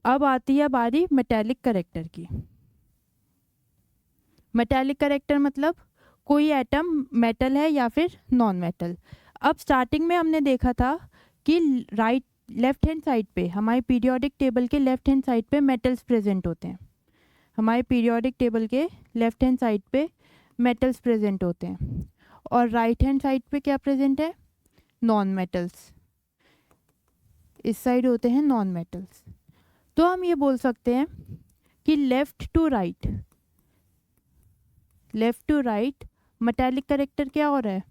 अब आती है बारी मेटालिक करेक्टर की। मेटालिक करेक्टर मतलब कोई एटम मेटल है या फिर नॉन मेटल। अब स्टार्टिंग में हमने देखा था कि राइट लेफ्ट हैंड साइड पे, हमारे पीरियोडिक टेबल के लेफ्ट हैंड साइड पे मेटल्स प्रेजेंट होते हैं। हमारे पीरियोडिक टेबल के लेफ्ट हैंड साइड पे मेटल्स प्रेजेंट होते हैं, और राइट हैंड साइड पे क्या प्रेजेंट है? Non metals. इस साइड होते हैं नॉन मेटल्स। तो हम ये बोल सकते हैं कि left to right metallic character क्या हो रहा है?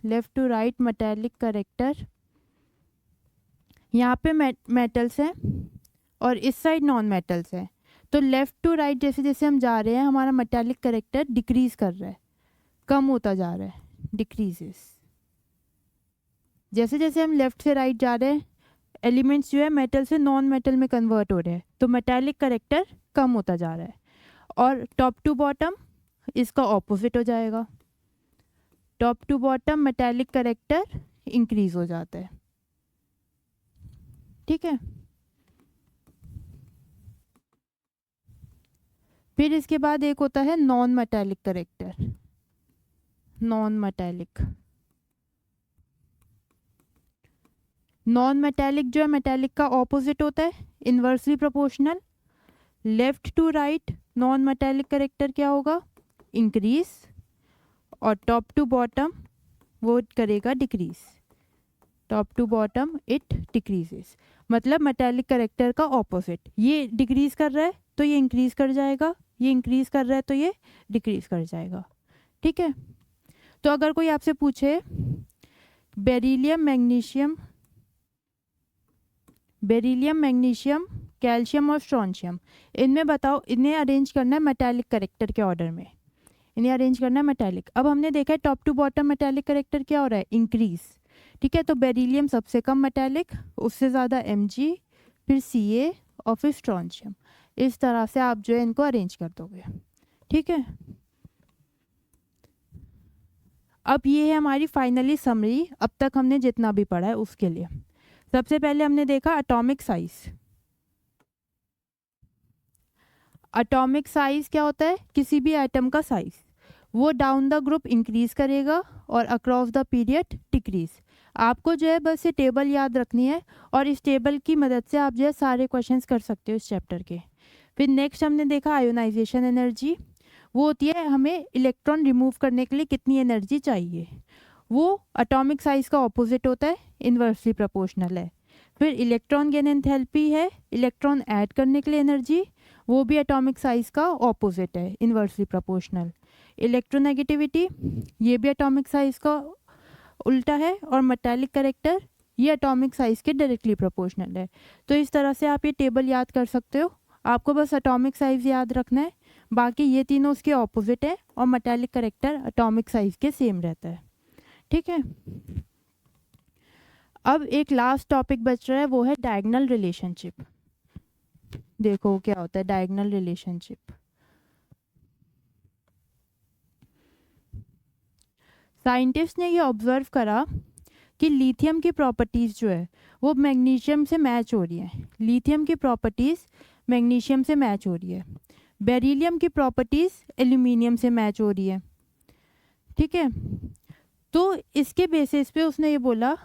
Left to right metallic character, यहाँ पे मेटल्स हैं और इस साइड नॉन मेटल्स हैं। तो लेफ्ट टू राइट जैसे जैसे हम जा रहे हैं हमारा मेटालिक करेक्टर डिक्रीज कर रहा है, कम होता जा रहा है, डिक्रीजेस। जैसे जैसे हम लेफ्ट से राइट जा रहे हैं एलिमेंट्स जो है मेटल से नॉन मेटल में कन्वर्ट हो रहे हैं, तो मेटालिक करेक्टर कम होता जा रहा है। और टॉप टू बॉटम इसका ऑपोजिट हो जाएगा, top to bottom metallic character increase हो जाता है। ठीक है, फिर इसके बाद एक होता है non metallic character. Non metallic जो है मेटालिक का ऑपोजिट होता है, inversely proportional. Left to right non metallic character क्या होगा? इंक्रीज, और टॉप टू बॉटम वो करेगा decrease. Top to bottom it decreases, मतलब मेटालिक करेक्टर का ऑपोजिट। ये डिक्रीज कर रहा है तो ये इंक्रीज कर जाएगा, ये इंक्रीज कर रहा है तो ये डिक्रीज कर जाएगा। ठीक है, तो अगर कोई आपसे पूछे बेरिलियम मैग्नीशियम कैल्शियम और स्ट्रोंशियम, इनमें बताओ इन्हें अरेंज करना है मेटालिक करेक्टर के ऑर्डर में, इन्हें अरेंज करना है मेटालिक। अब हमने देखा है top to bottom metallic character क्या हो रहा है, इंक्रीज। ठीक है, तो बेरिलियम सबसे कम मेटालिक, उससे ज़्यादा Mg, फिर Ca और फिर स्ट्रोंशियम। इस तरह से आप जो है इनको अरेंज कर दोगे। ठीक है, अब ये है हमारी फाइनली समरी अब तक हमने जितना भी पढ़ा है उसके लिए। सबसे पहले हमने देखा एटॉमिक साइज। एटॉमिक साइज क्या होता है, किसी भी एटम का साइज, वो डाउन द ग्रुप इंक्रीज करेगा और अक्रॉस द पीरियड डिक्रीज। आपको जो है बस ये टेबल याद रखनी है और इस टेबल की मदद से आप जो है सारे क्वेश्चंस कर सकते हो इस चैप्टर के। फिर नेक्स्ट हमने देखा आयोनाइजेशन एनर्जी, वो होती है हमें इलेक्ट्रॉन रिमूव करने के लिए कितनी एनर्जी चाहिए, वो एटॉमिक साइज का ऑपोजिट होता है, इन्वर्सली प्रोपोर्शनल है। फिर इलेक्ट्रॉन गेन एंथैल्पी है, इलेक्ट्रॉन ऐड करने के लिए एनर्जी, वो भी एटॉमिक साइज का ऑपोजिट है, इन्वर्सली प्रोपोर्शनल। इलेक्ट्रोनेगेटिविटी, ये भी एटॉमिक साइज का उल्टा है। और मेटालिक करेक्टर, ये एटॉमिक साइज के डायरेक्टली प्रोपोर्शनल है। तो इस तरह से आप ये टेबल याद कर सकते हो। आपको बस एटॉमिक साइज याद रखना है, बाकी ये तीनों उसके ऑपोजिट है और मेटालिक करेक्टर एटॉमिक साइज के सेम रहता है। ठीक है, अब एक लास्ट टॉपिक बच रहा है, वो है डायगोनल रिलेशनशिप। देखो क्या होता है डायगोनल रिलेशनशिप। साइंटिस्ट ने ये ऑब्जर्व करा कि लिथियम की प्रॉपर्टीज़ जो है वो मैग्नीशियम से मैच हो रही है, लिथियम की प्रॉपर्टीज़ मैग्नीशियम से मैच हो रही है, बेरिलियम की प्रॉपर्टीज़ एल्यूमिनियम से मैच हो रही है। ठीक है, तो इसके बेसिस पे उसने ये बोला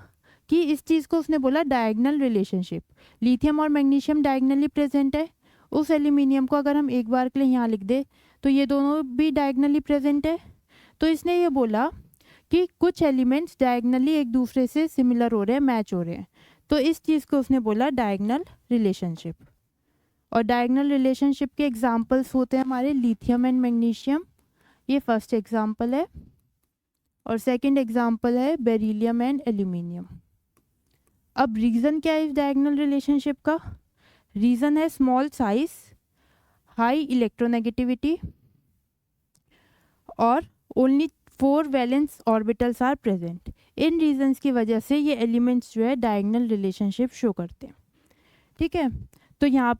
कि इस चीज़ को उसने बोला डायगोनल रिलेशनशिप। लिथियम और मैग्नीशियम डायगोनली प्रेजेंट है, उस एल्यूमिनियम को अगर हम एक बार के लिए यहाँ लिख दे तो ये दोनों भी डायगोनली प्रेजेंट है। तो इसने ये बोला कि कुछ एलिमेंट्स डायगोनली एक दूसरे से सिमिलर हो रहे हैं, मैच हो रहे हैं, तो इस चीज़ को उसने बोला डायगोनल रिलेशनशिप। और डायगोनल रिलेशनशिप के एग्जांपल्स होते हैं हमारे लिथियम एंड मैग्नीशियम, ये फर्स्ट एग्जांपल है, और सेकंड एग्जांपल है बेरिलियम एंड एल्यूमिनियम। अब रीज़न क्या है इस डायगोनल रिलेशनशिप का, रीज़न है स्मॉल साइज, हाई इलेक्ट्रोनेगेटिविटी और only 4 valence orbitals are present. इन रीजंस की वजह से ये एलिमेंट्स जो है डायगोनल रिलेशनशिप शो करते हैं। ठीक है, तो यहाँ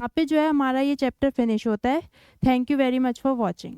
पे जो है हमारा ये चैप्टर फिनिश होता है। Thank you very much for watching.